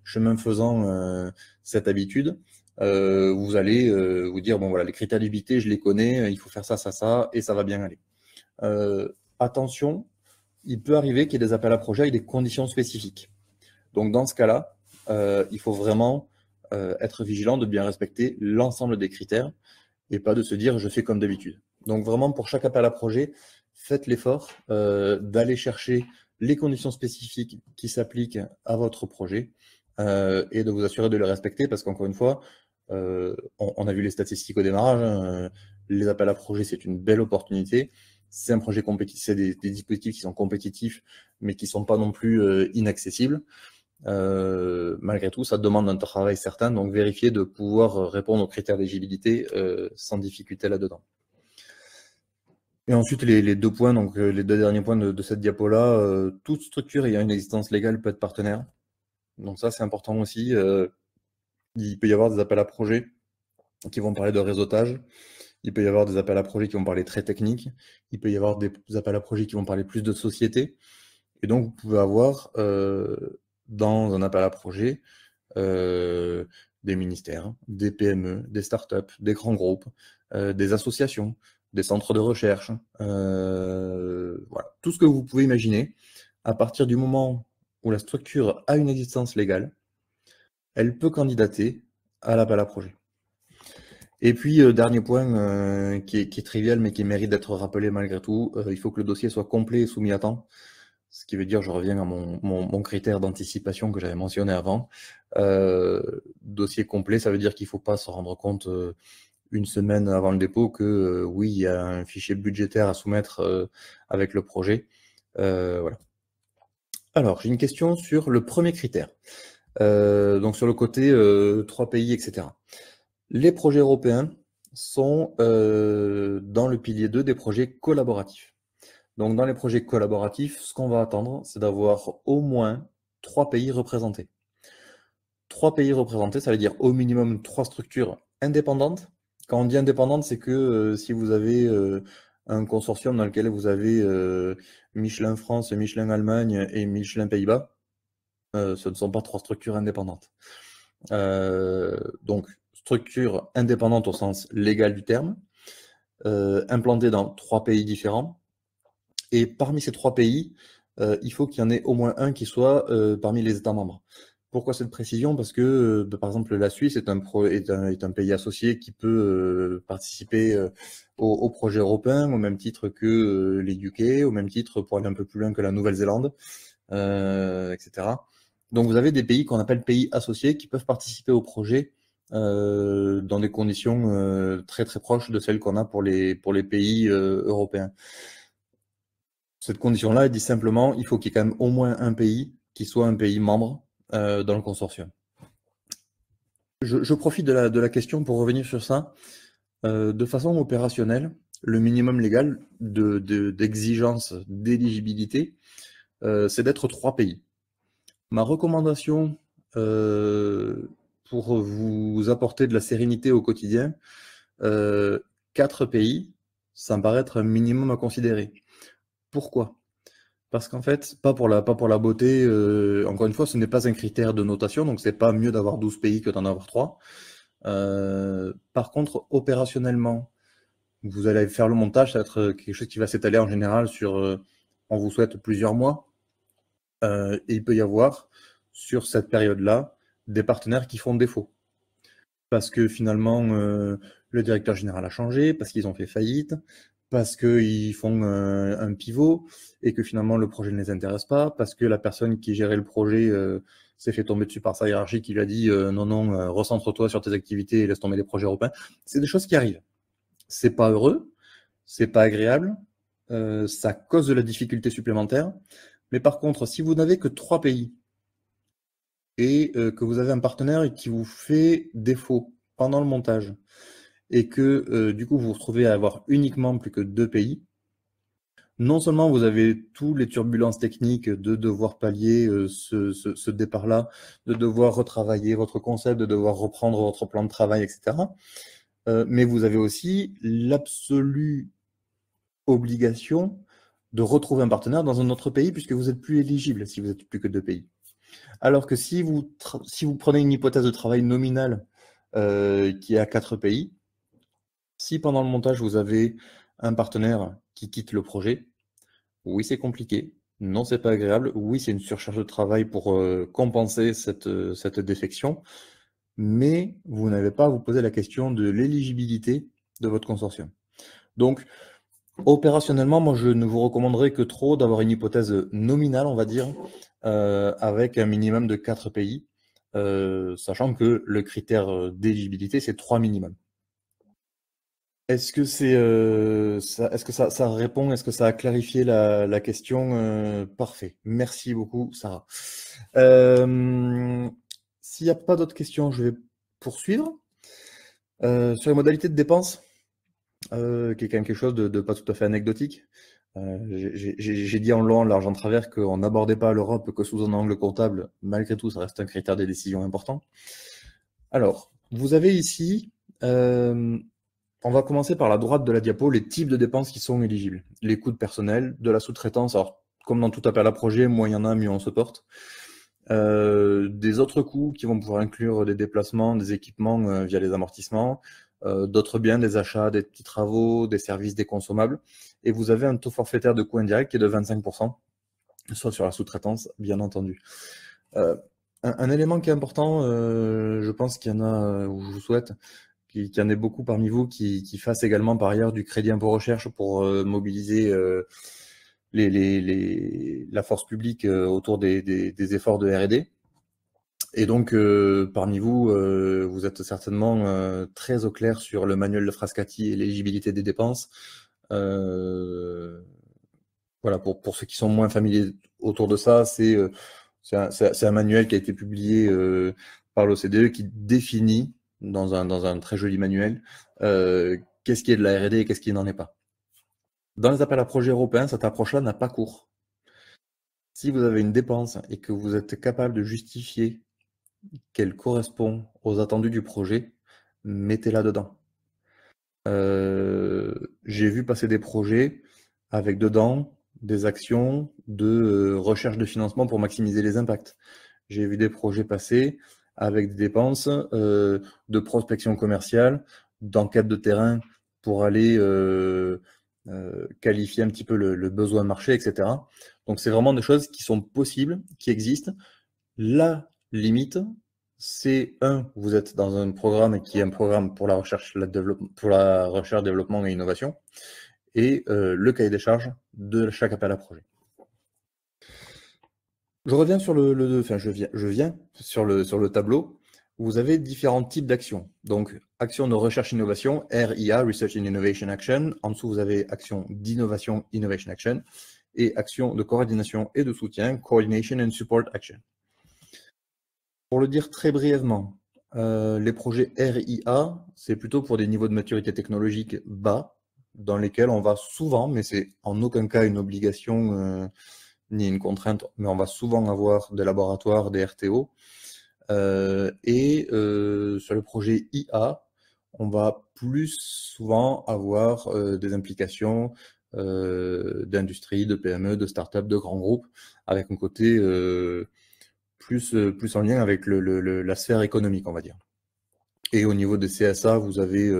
Speaker 2: chemin faisant cette habitude, vous allez vous dire, bon voilà, les critères d'éligibilité, je les connais, il faut faire ça, ça, ça, et ça va bien aller. Attention, il peut arriver qu'il y ait des appels à projets avec des conditions spécifiques. Donc dans ce cas-là, il faut vraiment être vigilant de bien respecter l'ensemble des critères et pas de se dire je fais comme d'habitude. Donc vraiment pour chaque appel à projet, faites l'effort d'aller chercher les conditions spécifiques qui s'appliquent à votre projet et de vous assurer de les respecter parce qu'encore une fois, on a vu les statistiques au démarrage, hein, les appels à projets c'est une belle opportunité. C'est un projet compétitif, c'est des dispositifs qui sont compétitifs, mais qui ne sont pas non plus inaccessibles. Malgré tout, ça demande un travail certain, donc vérifiez de pouvoir répondre aux critères d'éligibilité sans difficulté là-dedans. Et ensuite, les 2 points, donc les 2 derniers points de cette diapo-là, toute structure ayant une existence légale peut être partenaire. Donc ça, c'est important aussi. Il peut y avoir des appels à projets qui vont parler de réseautage. Il peut y avoir des appels à projets qui vont parler très technique. Il peut y avoir des appels à projets qui vont parler plus de société. Et donc, vous pouvez avoir dans un appel à projet des ministères, des PME, des startups, des grands groupes, des associations, des centres de recherche, voilà, tout ce que vous pouvez imaginer. À partir du moment où la structure a une existence légale, elle peut candidater à l'appel à projet. Et puis, dernier point qui est trivial mais qui mérite d'être rappelé malgré tout, il faut que le dossier soit complet et soumis à temps. Ce qui veut dire, je reviens à mon critère d'anticipation que j'avais mentionné avant. Dossier complet, ça veut dire qu'il ne faut pas se rendre compte une semaine avant le dépôt que oui, il y a un fichier budgétaire à soumettre avec le projet. Voilà. Alors, j'ai une question sur le premier critère. Donc sur le côté 3 pays, etc. Les projets européens sont dans le pilier 2 des projets collaboratifs. Donc dans les projets collaboratifs, ce qu'on va attendre, c'est d'avoir au moins 3 pays représentés. 3 pays représentés, ça veut dire au minimum 3 structures indépendantes. Quand on dit indépendante, c'est que si vous avez un consortium dans lequel vous avez Michelin France, Michelin Allemagne et Michelin Pays-Bas, ce ne sont pas 3 structures indépendantes. Donc, structure indépendante au sens légal du terme, implantée dans 3 pays différents. Et parmi ces 3 pays, il faut qu'il y en ait au moins un qui soit parmi les États membres. Pourquoi cette précision? Parce que, par exemple, la Suisse est un pays associé qui peut participer au projet européen, au même titre que les UK, au même titre, pour aller un peu plus loin, que la Nouvelle-Zélande, etc. Donc vous avez des pays qu'on appelle pays associés qui peuvent participer au projet dans des conditions très très proches de celles qu'on a pour les pays européens. Cette condition-là, elle dit simplement il faut qu'il y ait quand même au moins un pays qui soit un pays membre dans le consortium. Je profite de la question pour revenir sur ça. De façon opérationnelle, le minimum légal d'exigence d'éligibilité, c'est d'être 3 pays. Ma recommandation pour vous apporter de la sérénité au quotidien, 4 pays, ça me paraît être un minimum à considérer. Pourquoi? Parce qu'en fait, pas pour la beauté, encore une fois, ce n'est pas un critère de notation, donc c'est pas mieux d'avoir 12 pays que d'en avoir 3. Par contre, opérationnellement, vous allez faire le montage, ça va être quelque chose qui va s'étaler en général sur, on vous souhaite plusieurs mois, et il peut y avoir, sur cette période-là, des partenaires qui font défaut. Parce que finalement, le directeur général a changé, parce qu'ils ont fait faillite, parce qu'ils font un pivot et que finalement le projet ne les intéresse pas, parce que la personne qui gérait le projet s'est fait tomber dessus par sa hiérarchie qui lui a dit non, recentre-toi sur tes activités et laisse tomber les projets européens. C'est des choses qui arrivent. C'est pas heureux, c'est pas agréable, ça cause de la difficulté supplémentaire. Mais par contre, si vous n'avez que 3 pays et que vous avez un partenaire qui vous fait défaut pendant le montage, et que du coup vous vous retrouvez à avoir uniquement plus que 2 pays, non seulement vous avez toutes les turbulences techniques de devoir pallier ce départ-là, de devoir retravailler votre concept, de devoir reprendre votre plan de travail, etc. Mais vous avez aussi l'absolue obligation de retrouver un partenaire dans un autre pays puisque vous n'êtes plus éligible si vous n'êtes plus que 2 pays. Alors que si vous prenez une hypothèse de travail nominale qui est à 4 pays, si pendant le montage, vous avez un partenaire qui quitte le projet, oui, c'est compliqué. Non, c'est pas agréable. Oui, c'est une surcharge de travail pour compenser cette défection. Mais vous n'avez pas à vous poser la question de l'éligibilité de votre consortium. Donc, opérationnellement, moi, je ne vous recommanderais que trop d'avoir une hypothèse nominale, on va dire, avec un minimum de 4 pays, sachant que le critère d'éligibilité, c'est 3 minimum. Est-ce que ça répond, est-ce que ça a clarifié la question? Parfait. Merci beaucoup, Sarah. S'il n'y a pas d'autres questions, je vais poursuivre. Sur les modalités de dépenses, qui est quand même quelque chose de pas tout à fait anecdotique. J'ai dit en long, en large, en travers qu'on n'abordait pas l'Europe que sous un angle comptable. Malgré tout, ça reste un critère des décisions important. Alors, vous avez ici... on va commencer par la droite de la diapo, les types de dépenses qui sont éligibles. Les coûts de personnel, de la sous-traitance, alors comme dans tout appel à projet, moins il y en a, mieux on se porte. Des autres coûts qui vont pouvoir inclure des déplacements, des équipements via les amortissements, d'autres biens, des achats, des petits travaux, des services, des consommables. Et vous avez un taux forfaitaire de coût indirect qui est de 25%, soit sur la sous-traitance, bien entendu. Un élément qui est important, je pense qu'il y en a, ou je vous souhaite, qu'il y en ait beaucoup parmi vous qui fassent également par ailleurs du crédit impôt recherche pour mobiliser la force publique autour des efforts de R&D. Et donc, parmi vous, vous êtes certainement très au clair sur le manuel de Frascati et l'éligibilité des dépenses. Voilà, pour ceux qui sont moins familiers autour de ça, c'est un manuel qui a été publié par l'OCDE qui définit dans un très joli manuel, qu'est-ce qui est de la R&D et qu'est-ce qui n'en est pas. Dans les appels à projets européens, cette approche-là n'a pas cours. Si vous avez une dépense et que vous êtes capable de justifier qu'elle correspond aux attendus du projet, mettez-la dedans. J'ai vu passer des projets avec dedans des actions de recherche de financement pour maximiser les impacts. J'ai vu des projets passer avec des dépenses de prospection commerciale, d'enquête de terrain pour aller qualifier un petit peu le besoin marché, etc. Donc c'est vraiment des choses qui sont possibles, qui existent. La limite, c'est vous êtes dans un programme qui est un programme pour la recherche, développement et innovation, et le cahier des charges de chaque appel à projet. Je reviens sur je viens sur le tableau. Vous avez différents types d'actions. Donc, action de recherche-innovation, RIA, Research and Innovation Action. En dessous, vous avez action d'innovation, Innovation Action. Et action de coordination et de soutien, Coordination and Support Action. Pour le dire très brièvement, les projets RIA, c'est plutôt pour des niveaux de maturité technologique bas, dans lesquels on va souvent, mais c'est en aucun cas une obligation ni une contrainte, mais on va souvent avoir des laboratoires, des RTO. Sur le projet IA, on va plus souvent avoir des implications d'industrie, de PME, de start-up, de grands groupes, avec un côté plus en lien avec la sphère économique, on va dire. Et au niveau des CSA, vous avez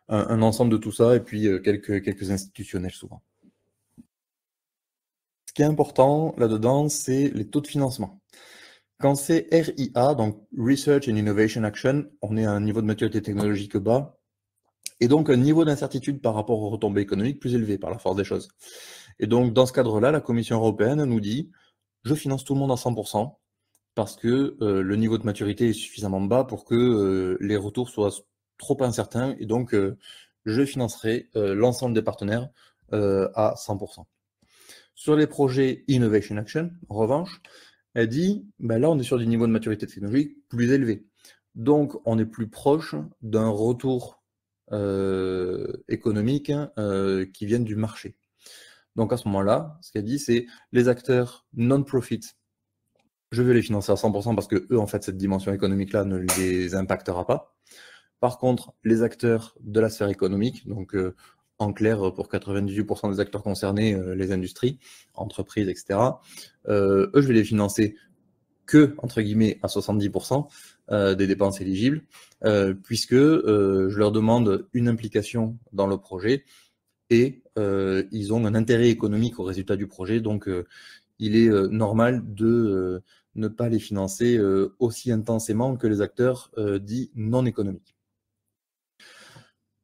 Speaker 2: un ensemble de tout ça, et puis quelques institutionnels souvent. Ce qui est important là-dedans, c'est les taux de financement. Quand c'est RIA, donc Research and Innovation Action, on est à un niveau de maturité technologique bas, et donc un niveau d'incertitude par rapport aux retombées économiques plus élevé par la force des choses. Et donc dans ce cadre-là, la Commission européenne nous dit « je finance tout le monde à 100%, parce que le niveau de maturité est suffisamment bas pour que les retours soient trop incertains, et donc je financerai l'ensemble des partenaires à 100%. Sur les projets Innovation Action, en revanche, elle dit, ben là, on est sur des niveaux de maturité technologique plus élevés. Donc, on est plus proche d'un retour économique qui viennent du marché. Donc, à ce moment-là, ce qu'elle dit, c'est les acteurs non-profit, je vais les financer à 100% parce que eux, en fait, cette dimension économique-là ne les impactera pas. Par contre, les acteurs de la sphère économique, donc en clair, pour 98% des acteurs concernés, les industries, entreprises, etc., eux, je vais les financer que, entre guillemets, à 70% des dépenses éligibles, puisque je leur demande une implication dans le projet et ils ont un intérêt économique au résultat du projet, donc il est normal de ne pas les financer aussi intensément que les acteurs dits non économiques.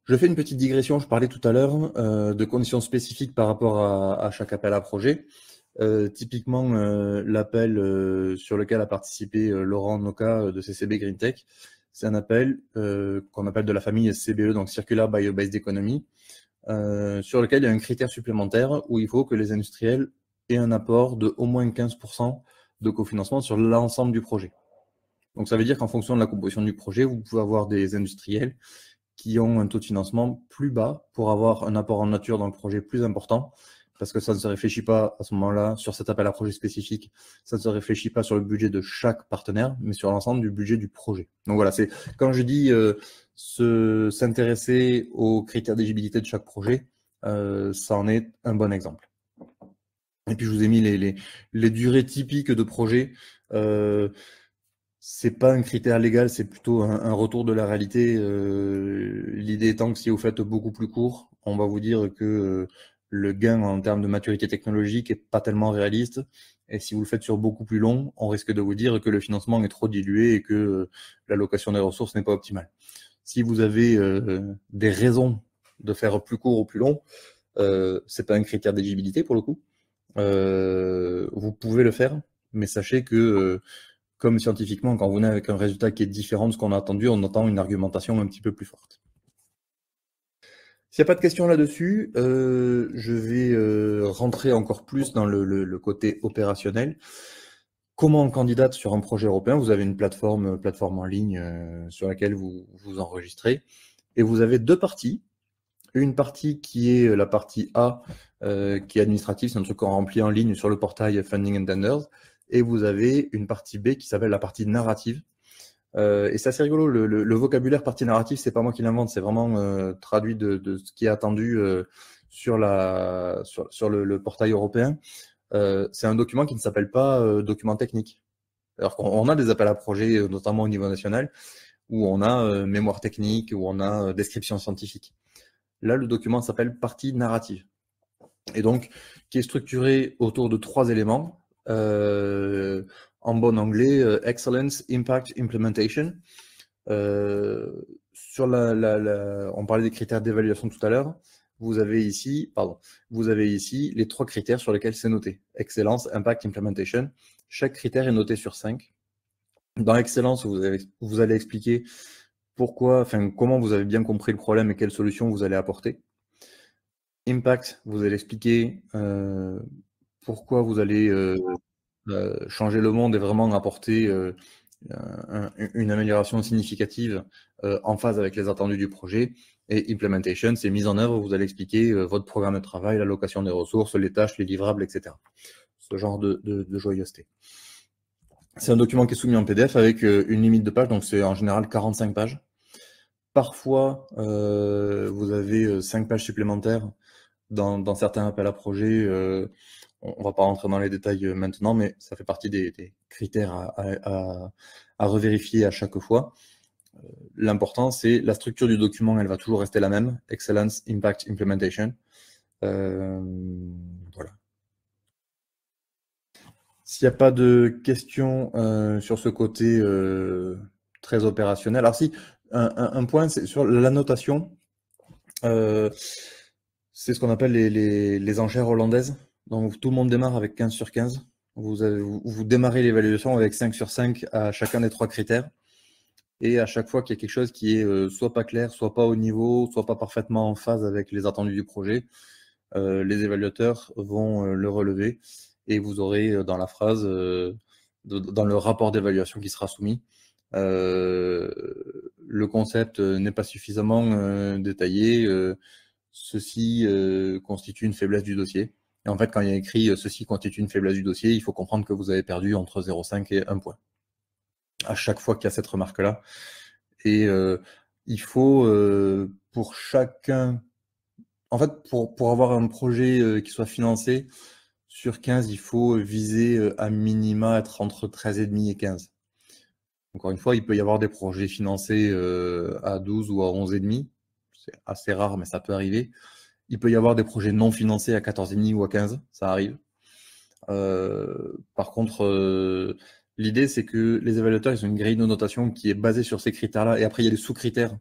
Speaker 2: Je fais une petite digression, je parlais tout à l'heure de conditions spécifiques par rapport à chaque appel à projet. Typiquement, l'appel sur lequel a participé Laurent Noka de CCB Green Tech, c'est un appel qu'on appelle de la famille CBE, donc Circular Bio-Based Economy, sur lequel il y a un critère supplémentaire où il faut que les industriels aient un apport de au moins 15% de cofinancement sur l'ensemble du projet. Donc ça veut dire qu'en fonction de la composition du projet, vous pouvez avoir des industriels qui ont un taux de financement plus bas pour avoir un apport en nature dans le projet plus important, parce que ça ne se réfléchit pas à ce moment-là sur cet appel à projet spécifique, ça ne se réfléchit pas sur le budget de chaque partenaire, mais sur l'ensemble du budget du projet. Donc voilà, c'est quand je dis s'intéresser aux critères d'éligibilité de chaque projet, ça en est un bon exemple. Et puis je vous ai mis les durées typiques de projet. C'est pas un critère légal, c'est plutôt un retour de la réalité. L'idée étant que si vous faites beaucoup plus court, on va vous dire que le gain en termes de maturité technologique est pas tellement réaliste. Et si vous le faites sur beaucoup plus long, on risque de vous dire que le financement est trop dilué et que l'allocation des ressources n'est pas optimale. Si vous avez des raisons de faire plus court ou plus long, c'est pas un critère d'éligibilité pour le coup. Vous pouvez le faire, mais sachez que comme scientifiquement, quand vous venez avec un résultat qui est différent de ce qu'on a attendu, on entend une argumentation un petit peu plus forte. S'il n'y a pas de questions là-dessus, je vais rentrer encore plus dans le côté opérationnel. Comment on candidate sur un projet européen? Vous avez une plateforme en ligne sur laquelle vous vous enregistrez, et vous avez deux parties. Une partie qui est la partie A, qui est administrative, c'est un truc qu'on remplit en ligne sur le portail Funding and Tenders. Et vous avez une partie B qui s'appelle la partie narrative, Et c'est assez rigolo, le vocabulaire partie narrative, c'est pas moi qui l'invente, c'est vraiment traduit de ce qui est attendu sur le portail européen. C'est un document qui ne s'appelle pas document technique. Alors qu'on a des appels à projets, notamment au niveau national, où on a mémoire technique, où on a description scientifique. Là, le document s'appelle partie narrative. Et donc, qui est structuré autour de 3 éléments. En bon anglais, Excellence, Impact, Implementation. Sur on parlait des critères d'évaluation tout à l'heure. Vous avez ici les 3 critères sur lesquels c'est noté. Excellence, Impact, Implementation. Chaque critère est noté sur 5. Dans Excellence, vous allez expliquer comment vous avez bien compris le problème et quelles solutions vous allez apporter. Impact, vous allez expliquer pourquoi vous allez changer le monde et vraiment apporter une amélioration significative en phase avec les attendus du projet. Et Implementation, c'est mise en œuvre, vous allez expliquer votre programme de travail, l'allocation des ressources, les tâches, les livrables, etc. Ce genre de joyeuseté. C'est un document qui est soumis en PDF avec une limite de pages, donc c'est en général 45 pages. Parfois, vous avez 5 pages supplémentaires dans certains appels à projets. On ne va pas rentrer dans les détails maintenant, mais ça fait partie des critères à revérifier à chaque fois. L'important, c'est la structure du document, elle va toujours rester la même. Excellence, Impact, Implementation. Voilà. S'il n'y a pas de questions sur ce côté très opérationnel. Alors si, un point, c'est sur la notation. C'est ce qu'on appelle les enchères hollandaises. Donc tout le monde démarre avec 15 sur 15. Vous démarrez l'évaluation avec 5 sur 5 à chacun des 3 critères. Et à chaque fois qu'il y a quelque chose qui est soit pas clair, soit pas au niveau, soit pas parfaitement en phase avec les attendus du projet, les évaluateurs vont le relever. Et vous aurez dans la phrase, dans le rapport d'évaluation qui sera soumis, le concept n'est pas suffisamment détaillé, ceci constitue une faiblesse du dossier. Et en fait, quand il y a écrit ceci constitue une faiblesse du dossier, il faut comprendre que vous avez perdu entre 0,5 et 1 point. À chaque fois qu'il y a cette remarque-là. Et il faut, pour chacun, en fait, pour avoir un projet qui soit financé, sur 15, il faut viser à minima être entre 13,5 et 15. Encore une fois, il peut y avoir des projets financés à 12 ou à 11,5. C'est assez rare, mais ça peut arriver. Il peut y avoir des projets non financés à 14,5 ou à 15, ça arrive. Par contre, l'idée, c'est que les évaluateurs, ils ont une grille de notation qui est basée sur ces critères-là. Et après, il y a des sous-critères.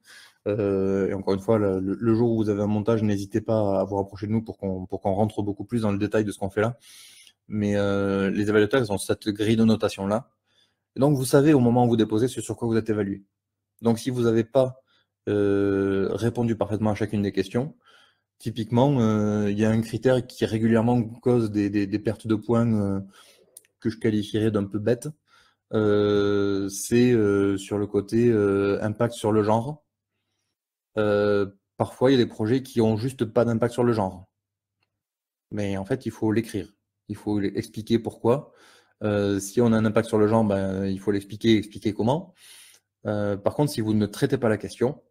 Speaker 2: Et encore une fois, le jour où vous avez un montage, n'hésitez pas à vous rapprocher de nous pour qu'on rentre beaucoup plus dans le détail de ce qu'on fait là. Mais les évaluateurs, ils ont cette grille de notation-là. Et donc, vous savez au moment où vous déposez ce sur quoi vous êtes évalué. Donc, si vous n'avez pas répondu parfaitement à chacune des questions, typiquement, il y a un critère qui régulièrement cause des pertes de points que je qualifierais d'un peu bête. C'est sur le côté impact sur le genre. Parfois, il y a des projets qui ont juste pas d'impact sur le genre. Mais en fait, il faut l'écrire. Il faut expliquer pourquoi. Si on a un impact sur le genre, ben, il faut expliquer comment. Par contre, si vous ne traitez pas la question,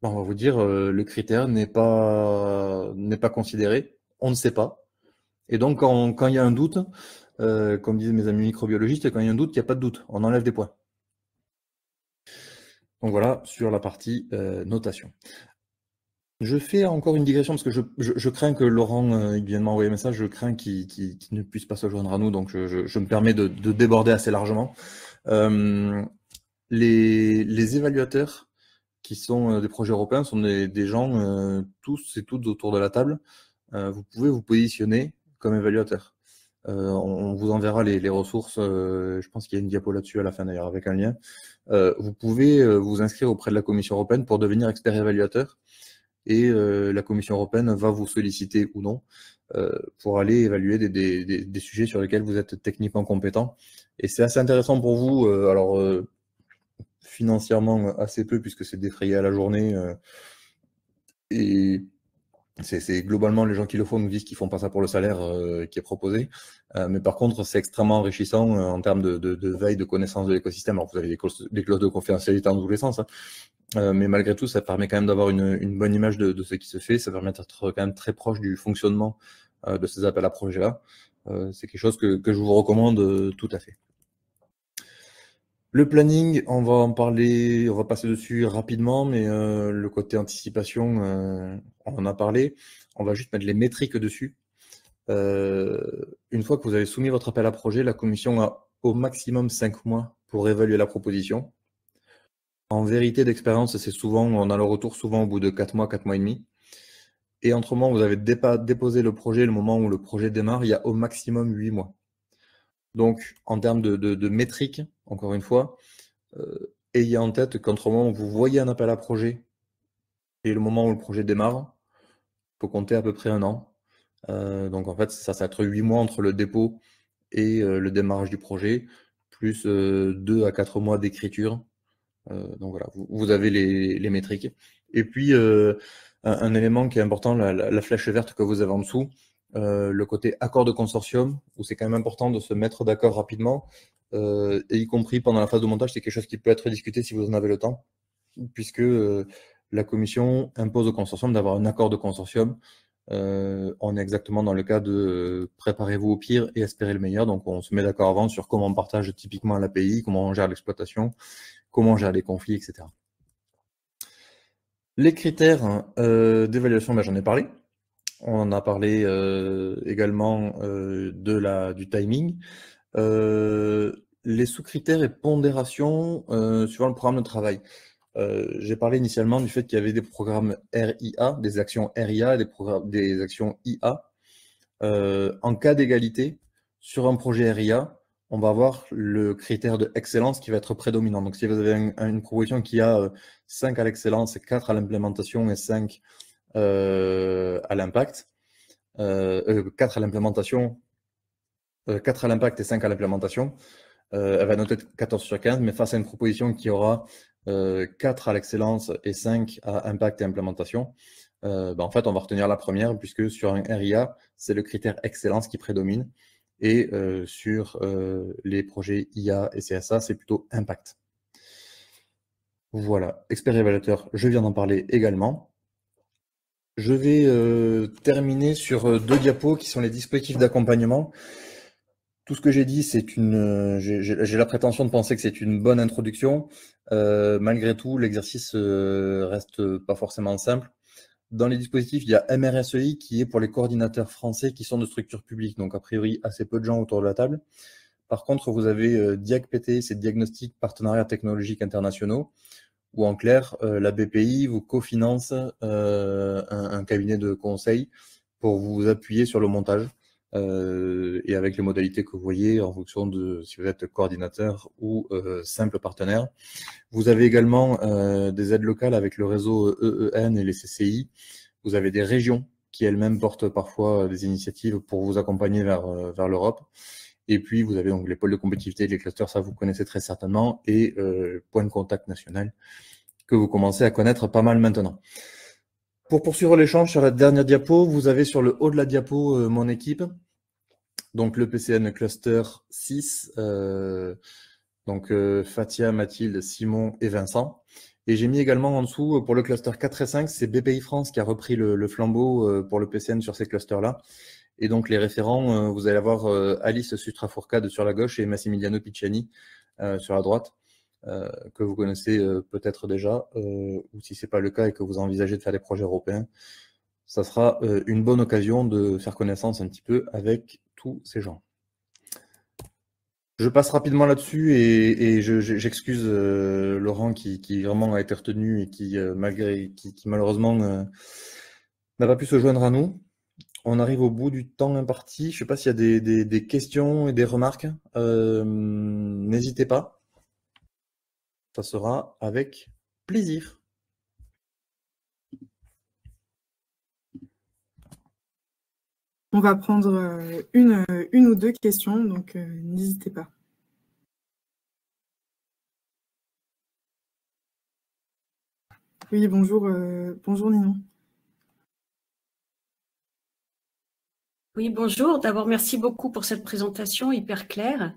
Speaker 2: ben, on va vous dire le critère n'est pas considéré, on ne sait pas. Et donc, quand il y a un doute, comme disaient mes amis microbiologistes, quand il y a un doute, il n'y a pas de doute, on enlève des points. Donc voilà, sur la partie notation. Je fais encore une digression parce que je crains que Laurent, il vient de m'envoyer un message, je crains qu'il ne puisse pas se joindre à nous, donc je me permets de déborder assez largement. Les évaluateurs qui sont des projets européens sont des gens, tous et toutes autour de la table. Vous pouvez vous positionner comme évaluateur. On vous enverra les ressources, je pense qu'il y a une diapo là-dessus à la fin d'ailleurs avec un lien. Vous pouvez vous inscrire auprès de la Commission européenne pour devenir expert évaluateur. Et la Commission européenne va vous solliciter ou non pour aller évaluer des sujets sur lesquels vous êtes techniquement compétent. Et c'est assez intéressant pour vous, alors financièrement assez peu puisque c'est défrayé à la journée et C'est globalement les gens qui le font nous disent qu'ils font pas ça pour le salaire qui est proposé. Mais par contre, c'est extrêmement enrichissant en termes de veille, de connaissance de l'écosystème. Alors, vous avez des clauses de confidentialité dans tous les sens, hein. Mais malgré tout, ça permet quand même d'avoir une bonne image de ce qui se fait. Ça permet d'être quand même très proche du fonctionnement de ces appels à projets-là. C'est quelque chose que je vous recommande tout à fait. Le planning, on va en parler, on va passer dessus rapidement, mais le côté anticipation, on en a parlé. On va juste mettre les métriques dessus. Une fois que vous avez soumis votre appel à projet, la commission a au maximum 5 mois pour évaluer la proposition. En vérité d'expérience, c'est souvent, on a le retour souvent au bout de 4 mois et demi. Et entre le moment où vous avez déposé le projet et le moment où le projet démarre, il y a au maximum 8 mois. Donc, en termes de métriques, encore une fois, ayez en tête qu'entre le moment où vous voyez un appel à projet et le moment où le projet démarre, il faut compter à peu près 1 an. Donc en fait, ça va être 8 mois entre le dépôt et le démarrage du projet, plus 2 à 4 mois d'écriture. Donc voilà, vous avez les métriques. Et puis, un élément qui est important, la flèche verte que vous avez en dessous, le côté accord de consortium, où c'est quand même important de se mettre d'accord rapidement, et y compris pendant la phase de montage, c'est quelque chose qui peut être discuté si vous en avez le temps, puisque la commission impose au consortium d'avoir un accord de consortium. On est exactement dans le cas de préparez-vous au pire et espérez le meilleur. Donc on se met d'accord avant sur comment on partage typiquement l'API, comment on gère l'exploitation, comment on gère les conflits, etc. Les critères d'évaluation, ben, j'en ai parlé. On en a parlé également du timing. Les sous-critères et pondérations suivant le programme de travail. J'ai parlé initialement du fait qu'il y avait des programmes RIA, des actions RIA et des actions IA. En cas d'égalité, sur un projet RIA, on va avoir le critère de excellence qui va être prédominant. Donc, si vous avez une proposition qui a 5 à l'excellence, 4 à l'implémentation et 5 à l'impact, 4 à l'implémentation, 4 à l'impact et 5 à l'implémentation, elle va noter 14 sur 15, mais face à une proposition qui aura 4 à l'excellence et 5 à impact et implémentation, en fait, on va retenir la première, puisque sur un RIA, c'est le critère excellence qui prédomine, et sur les projets IA et CSA, c'est plutôt impact. Voilà, expert évaluateur, je viens d'en parler également. Je vais terminer sur 2 diapos qui sont les dispositifs d'accompagnement. Tout ce que j'ai dit, j'ai la prétention de penser que c'est une bonne introduction. Malgré tout, l'exercice reste pas forcément simple. Dans les dispositifs, il y a MRSEI qui est pour les coordinateurs français qui sont de structures publiques, donc a priori assez peu de gens autour de la table. Par contre, vous avez DIAC-PT, c'est Diagnostic Partenariats Technologiques Internationaux, ou en clair, la BPI vous cofinance un cabinet de conseil pour vous appuyer sur le montage. Et avec les modalités que vous voyez en fonction de si vous êtes coordinateur ou simple partenaire. Vous avez également des aides locales avec le réseau EEN et les CCI. Vous avez des régions qui elles-mêmes portent parfois des initiatives pour vous accompagner vers l'Europe. Et puis vous avez donc les pôles de compétitivité, les clusters, ça vous connaissez très certainement, et point de contact national que vous commencez à connaître pas mal maintenant. Pour poursuivre l'échange sur la dernière diapo, vous avez sur le haut de la diapo mon équipe. Donc le PCN Cluster 6, donc Fatia, Mathilde, Simon et Vincent. Et j'ai mis également en dessous, pour le cluster 4 et 5, c'est BPI France qui a repris le flambeau pour le PCN sur ces clusters-là. Et donc les référents, vous allez avoir Alice Sustrafourcade sur la gauche et Massimiliano Picciani sur la droite, que vous connaissez peut-être déjà, ou si ce n'est pas le cas et que vous envisagez de faire des projets européens, ça sera une bonne occasion de faire connaissance un petit peu avec tous ces gens. Je passe rapidement là-dessus et j'excuse Laurent qui vraiment a été retenu et qui malheureusement n'a pas pu se joindre à nous. On arrive au bout du temps imparti. Je ne sais pas s'il y a des questions et des remarques. N'hésitez pas. Ça sera avec plaisir.
Speaker 1: On va prendre une ou 2 questions, donc n'hésitez pas. Oui, bonjour, bonjour Ninon.
Speaker 4: Oui, bonjour. D'abord, merci beaucoup pour cette présentation hyper claire.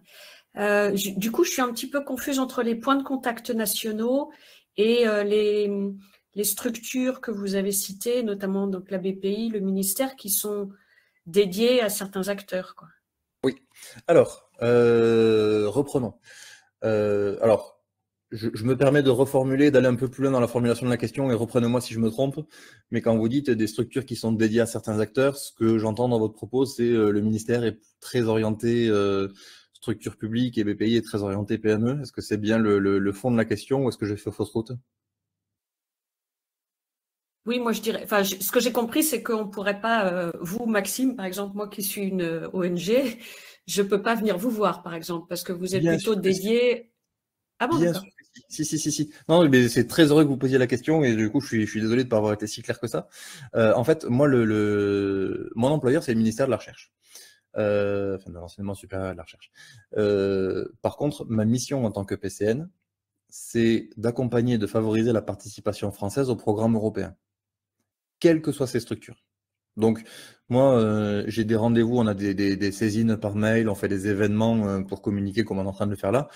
Speaker 4: Du coup, je suis un petit peu confuse entre les points de contact nationaux et les structures que vous avez citées, notamment donc la BPI, le ministère, qui sont dédiées à certains acteurs, quoi.
Speaker 2: Oui. Alors, reprenons. Alors, je me permets de reformuler, d'aller un peu plus loin dans la formulation de la question et reprenez-moi si je me trompe. Mais quand vous dites des structures qui sont dédiées à certains acteurs, ce que j'entends dans votre propos, c'est le ministère est très orienté structure publique et BPI est très orienté PME. Est-ce que c'est bien le fond de la question ou est-ce que j'ai fait fausse route?
Speaker 4: Oui, moi je dirais, enfin, ce que j'ai compris, c'est qu'on ne pourrait pas, vous, Maxime, par exemple, moi qui suis une ONG, je ne peux pas venir vous voir, par exemple, parce que vous êtes
Speaker 2: Bien
Speaker 4: plutôt
Speaker 2: sûr que si.
Speaker 4: dédié. Ah bon,
Speaker 2: Bien
Speaker 4: d'accord.
Speaker 2: sûr que si. Si. Non, mais c'est très heureux que vous posiez la question et du coup, je suis désolé de ne pas avoir été si clair que ça. En fait, moi, mon employeur, c'est le ministère de la Recherche. Enfin, de l'enseignement supérieur et de la recherche. Par contre, ma mission en tant que PCN, c'est d'accompagner et de favoriser la participation française au programme européen, quelles que soient ces structures. Donc, moi, j'ai des rendez-vous, on a des saisines par mail, on fait des événements pour communiquer comme on est en train de le faire là.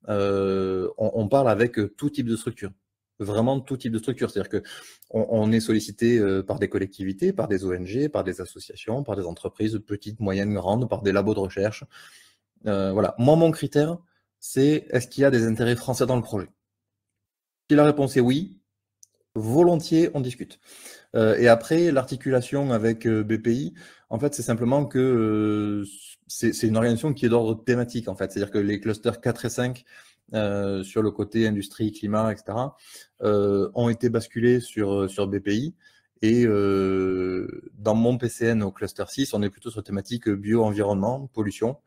Speaker 2: On parle avec tout type de structure, vraiment tout type de structure. C'est-à-dire qu'on est sollicité par des collectivités, par des ONG, par des associations, par des entreprises petites, moyennes, grandes, par des labos de recherche. Voilà. Moi, mon critère, c'est est-ce qu'il y a des intérêts français dans le projet? Si la réponse est oui, volontiers, on discute. Et après, l'articulation avec BPI, en fait, c'est simplement que c'est une organisation qui est d'ordre thématique, en fait. C'est-à-dire que les clusters 4 et 5, sur le côté industrie, climat, etc., ont été basculés sur BPI. Et dans mon PCN au cluster 6, on est plutôt sur thématique bio-environnement, pollution.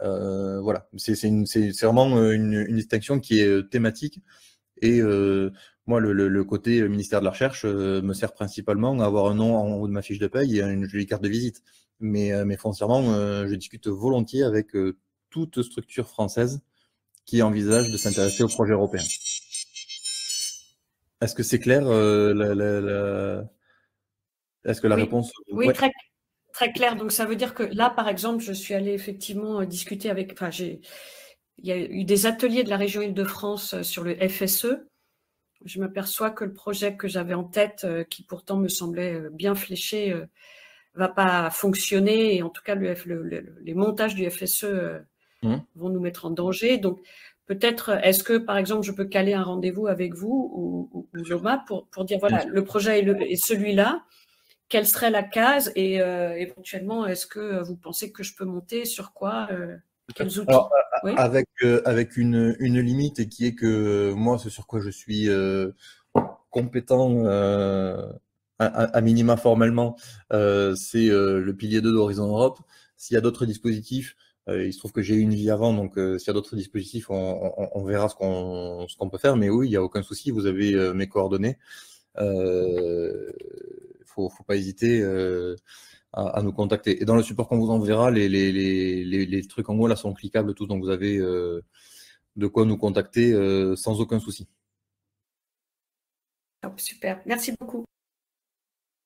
Speaker 2: Voilà, c'est vraiment une distinction qui est thématique. Et moi, le côté ministère de la Recherche me sert principalement à avoir un nom en haut de ma fiche de paye et une jolie carte de visite. Mais foncièrement, je discute volontiers avec toute structure française qui envisage de s'intéresser au projet européen. Est-ce que c'est clair Est-ce que la
Speaker 4: Oui,
Speaker 2: réponse...
Speaker 4: oui,
Speaker 2: Ouais.
Speaker 4: très, très clair. Donc, ça veut dire que là, par exemple, je suis allée effectivement discuter avec, enfin, il y a eu des ateliers de la région Île-de-France sur le FSE. Je m'aperçois que le projet que j'avais en tête, qui pourtant me semblait bien fléché, va pas fonctionner. Et en tout cas, les montages du FSE vont nous mettre en danger. Donc, peut-être, est-ce que, par exemple, je peux caler un rendez-vous avec vous ou Loma pour dire, voilà, le projet est celui-là. Quelle serait la case et éventuellement, est-ce que vous pensez que je peux monter sur quoi, quels outils?
Speaker 2: Alors,
Speaker 4: Oui.
Speaker 2: avec une limite qui est que moi, ce sur quoi je suis compétent à minima formellement, c'est le pilier 2 d'Horizon Europe. S'il y a d'autres dispositifs, il se trouve que j'ai eu une vie avant, donc s'il y a d'autres dispositifs, on verra ce qu'on peut faire. Mais oui, il n'y a aucun souci, vous avez mes coordonnées. Faut pas hésiter à nous contacter. Et dans le support qu'on vous enverra, les trucs en haut là sont cliquables tous, donc vous avez de quoi nous contacter sans aucun souci.
Speaker 4: Oh, super, merci beaucoup.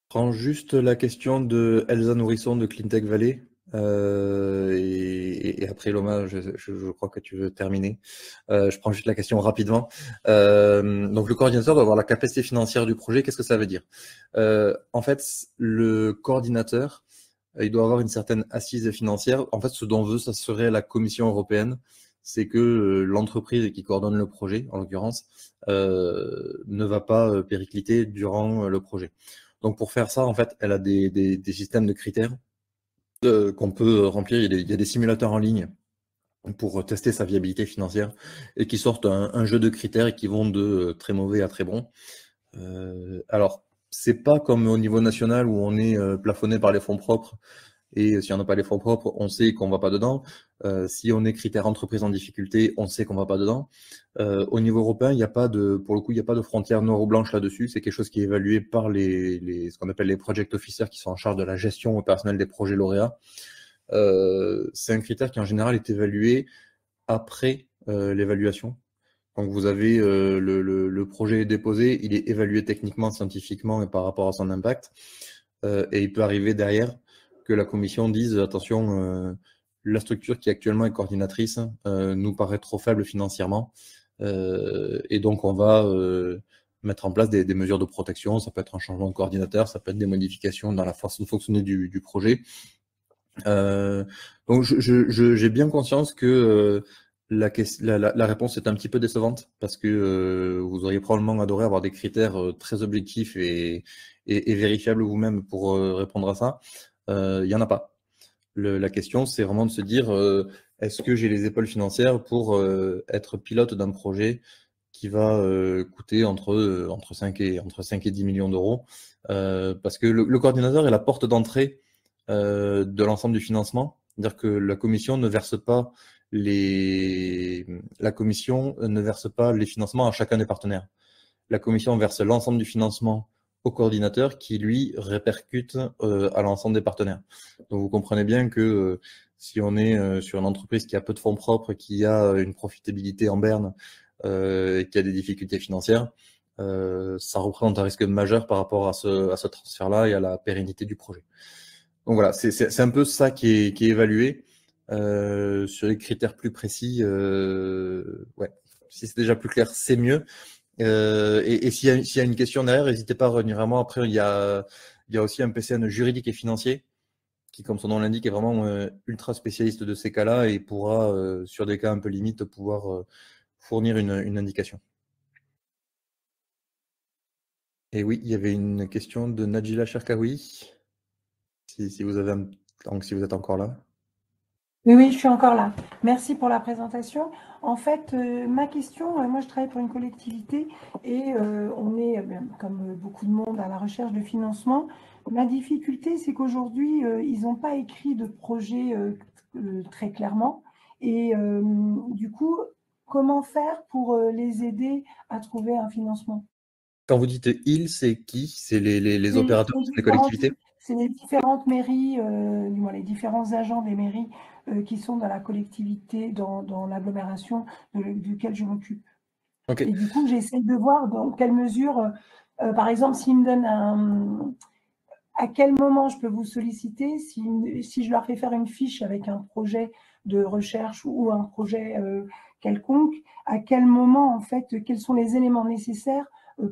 Speaker 2: Je prends juste la question de Elsa Nourisson de Cleantech Valley. Et après, Loma, je crois que tu veux terminer. Je prends juste la question rapidement. Donc, le coordinateur doit avoir la capacité financière du projet. Qu'est-ce que ça veut dire? En fait, le coordinateur, il doit avoir une certaine assise financière. En fait, ce dont veut s'assurer la Commission européenne, c'est que l'entreprise qui coordonne le projet, en l'occurrence, ne va pas péricliter durant le projet. Donc, pour faire ça, en fait, elle a des systèmes de critères qu'on peut remplir. Il y a des simulateurs en ligne pour tester sa viabilité financière et qui sortent un jeu de critères et qui vont de très mauvais à très bon. Alors, c'est pas comme au niveau national où on est plafonné par les fonds propres. Et si on n'a pas les fonds propres, on sait qu'on ne va pas dedans. Si on est critère entreprise en difficulté, on sait qu'on ne va pas dedans. Au niveau européen, il n'y a pas pour le coup, il n'y a pas de frontière noire ou blanche là-dessus. C'est quelque chose qui est évalué par ce qu'on appelle les project officers qui sont en charge de la gestion personnelle des projets lauréats. C'est un critère qui en général est évalué après l'évaluation. Donc vous avez le projet est déposé, il est évalué techniquement, scientifiquement et par rapport à son impact. Et il peut arriver derrière que la commission dise attention, la structure qui actuellement est coordinatrice nous paraît trop faible financièrement et donc on va mettre en place des mesures de protection. Ça peut être un changement de coordinateur, ça peut être des modifications dans la façon de fonctionner du projet. Donc j'ai bien conscience que la réponse est un petit peu décevante parce que vous auriez probablement adoré avoir des critères très objectifs et vérifiables vous-même pour répondre à ça. Il n'y en a pas. La question, c'est vraiment de se dire est-ce que j'ai les épaules financières pour être pilote d'un projet qui va coûter entre 5 et 10 millions d'euros parce que le coordinateur est la porte d'entrée de l'ensemble du financement. C'est-à-dire que la commission ne verse pas les financements à chacun des partenaires. La commission verse l'ensemble du financement au coordinateur qui, lui, répercute à l'ensemble des partenaires. Donc, vous comprenez bien que si on est sur une entreprise qui a peu de fonds propres, qui a une profitabilité en berne et qui a des difficultés financières, ça représente un risque majeur par rapport à ce transfert-là et à la pérennité du projet. Donc voilà, c'est un peu ça qui est évalué. Sur les critères plus précis, ouais, si c'est déjà plus clair, c'est mieux. Et s'il y a une question derrière, n'hésitez pas à revenir à moi. Après, il y a aussi un PCN juridique et financier qui, comme son nom l'indique, est vraiment ultra spécialiste de ces cas-là et pourra, sur des cas un peu limites, pouvoir fournir une indication. Et oui, il y avait une question de Najila Cherkaoui. Si vous êtes encore là.
Speaker 5: Oui, je suis encore là. Merci pour la présentation. En fait, ma question, moi je travaille pour une collectivité et on est, comme beaucoup de monde, à la recherche de financement. Ma difficulté, c'est qu'aujourd'hui, ils n'ont pas écrit de projet très clairement. Et du coup, comment faire pour les aider à trouver un financement?
Speaker 2: Quand vous dites « ils », c'est qui? C'est les opérateurs, les collectivités?
Speaker 5: C'est les différentes mairies, du moins les différents agents des mairies qui sont dans la collectivité, dans l'agglomération duquel je m'occupe.
Speaker 2: Okay.
Speaker 5: Et du coup, j'essaie de voir dans quelle mesure, par exemple, s'ils me donnent à quel moment je peux vous solliciter, si je leur fais faire une fiche avec un projet de recherche ou un projet quelconque, à quel moment, en fait, quels sont les éléments nécessaires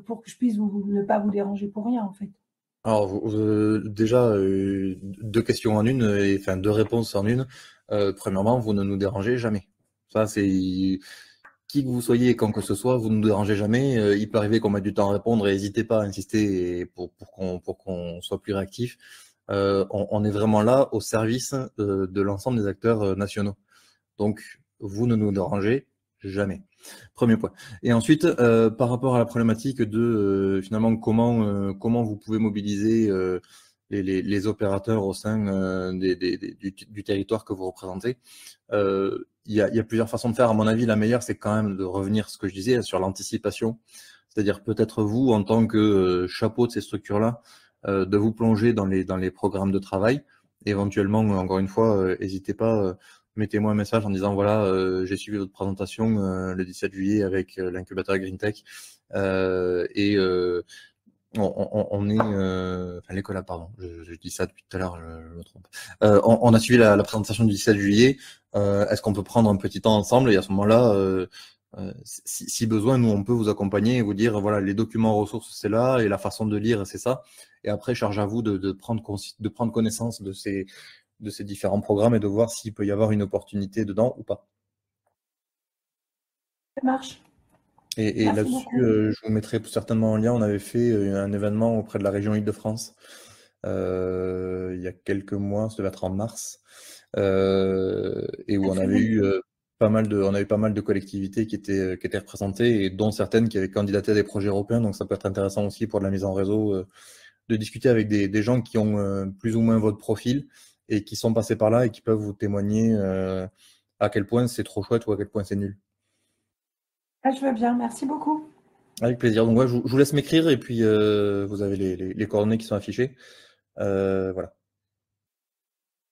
Speaker 5: pour que je puisse ne pas vous déranger pour rien, en fait.
Speaker 2: Alors, déjà, deux questions en une, enfin deux réponses en une. Premièrement, vous ne nous dérangez jamais. Ça, c'est qui que vous soyez et quand que ce soit, vous ne nous dérangez jamais. Il peut arriver qu'on mette du temps à répondre et n'hésitez pas à insister pour qu'on soit plus réactif. On est vraiment là au service de l'ensemble des acteurs nationaux. Donc, vous ne nous dérangez jamais. Premier point. Et ensuite, par rapport à la problématique de finalement comment vous pouvez mobiliser les opérateurs au sein du territoire que vous représentez, il y a plusieurs façons de faire. À mon avis, la meilleure, c'est quand même de revenir, ce que je disais, sur l'anticipation. C'est-à-dire peut-être vous, en tant que chapeau de ces structures-là, de vous plonger dans les programmes de travail. Éventuellement, encore une fois, n'hésitez pas, mettez-moi un message en disant voilà, j'ai suivi votre présentation le 17 juillet avec l'incubateur GreenTech et on est, enfin l'école, pardon, je dis ça depuis tout à l'heure, je me trompe. On a suivi la présentation du 17 juillet. Est-ce qu'on peut prendre un petit temps ensemble et à ce moment-là, si besoin, nous on peut vous accompagner et vous dire voilà, les documents ressources c'est là et la façon de lire c'est ça. Et après, charge à vous de prendre connaissance de ces différents programmes et de voir s'il peut y avoir une opportunité dedans ou pas.
Speaker 5: Ça marche.
Speaker 2: Et là-dessus, je vous mettrai certainement en lien. On avait fait un événement auprès de la région Île-de-France il y a quelques mois, ça devait être en mars, et où on avait eu pas mal de collectivités qui étaient représentées et dont certaines qui avaient candidaté à des projets européens. Donc ça peut être intéressant aussi pour de la mise en réseau de discuter avec des gens qui ont plus ou moins votre profil et qui sont passés par là et qui peuvent vous témoigner à quel point c'est trop chouette ou à quel point c'est nul.
Speaker 5: Ah, je veux bien, merci beaucoup.
Speaker 2: Avec plaisir. Donc, ouais, je vous laisse m'écrire et puis vous avez les coordonnées qui sont affichées. Voilà.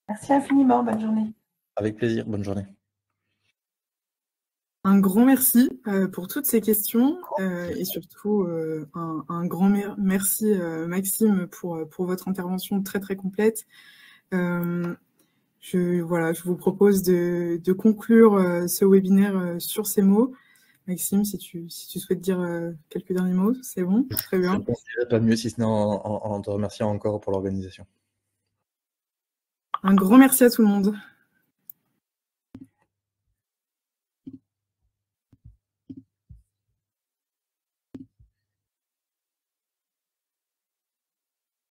Speaker 5: Merci infiniment, bonne journée.
Speaker 2: Avec plaisir, bonne journée.
Speaker 1: Un grand merci pour toutes ces questions et surtout un grand merci Maxime pour votre intervention très très complète. Je vous propose de conclure ce webinaire sur ces mots. Maxime, si tu souhaites dire quelques derniers mots, c'est bon, très bien.
Speaker 2: Je ne dirais pas mieux si ce n'est en te remerciant encore pour l'organisation.
Speaker 1: Un grand merci à tout le monde.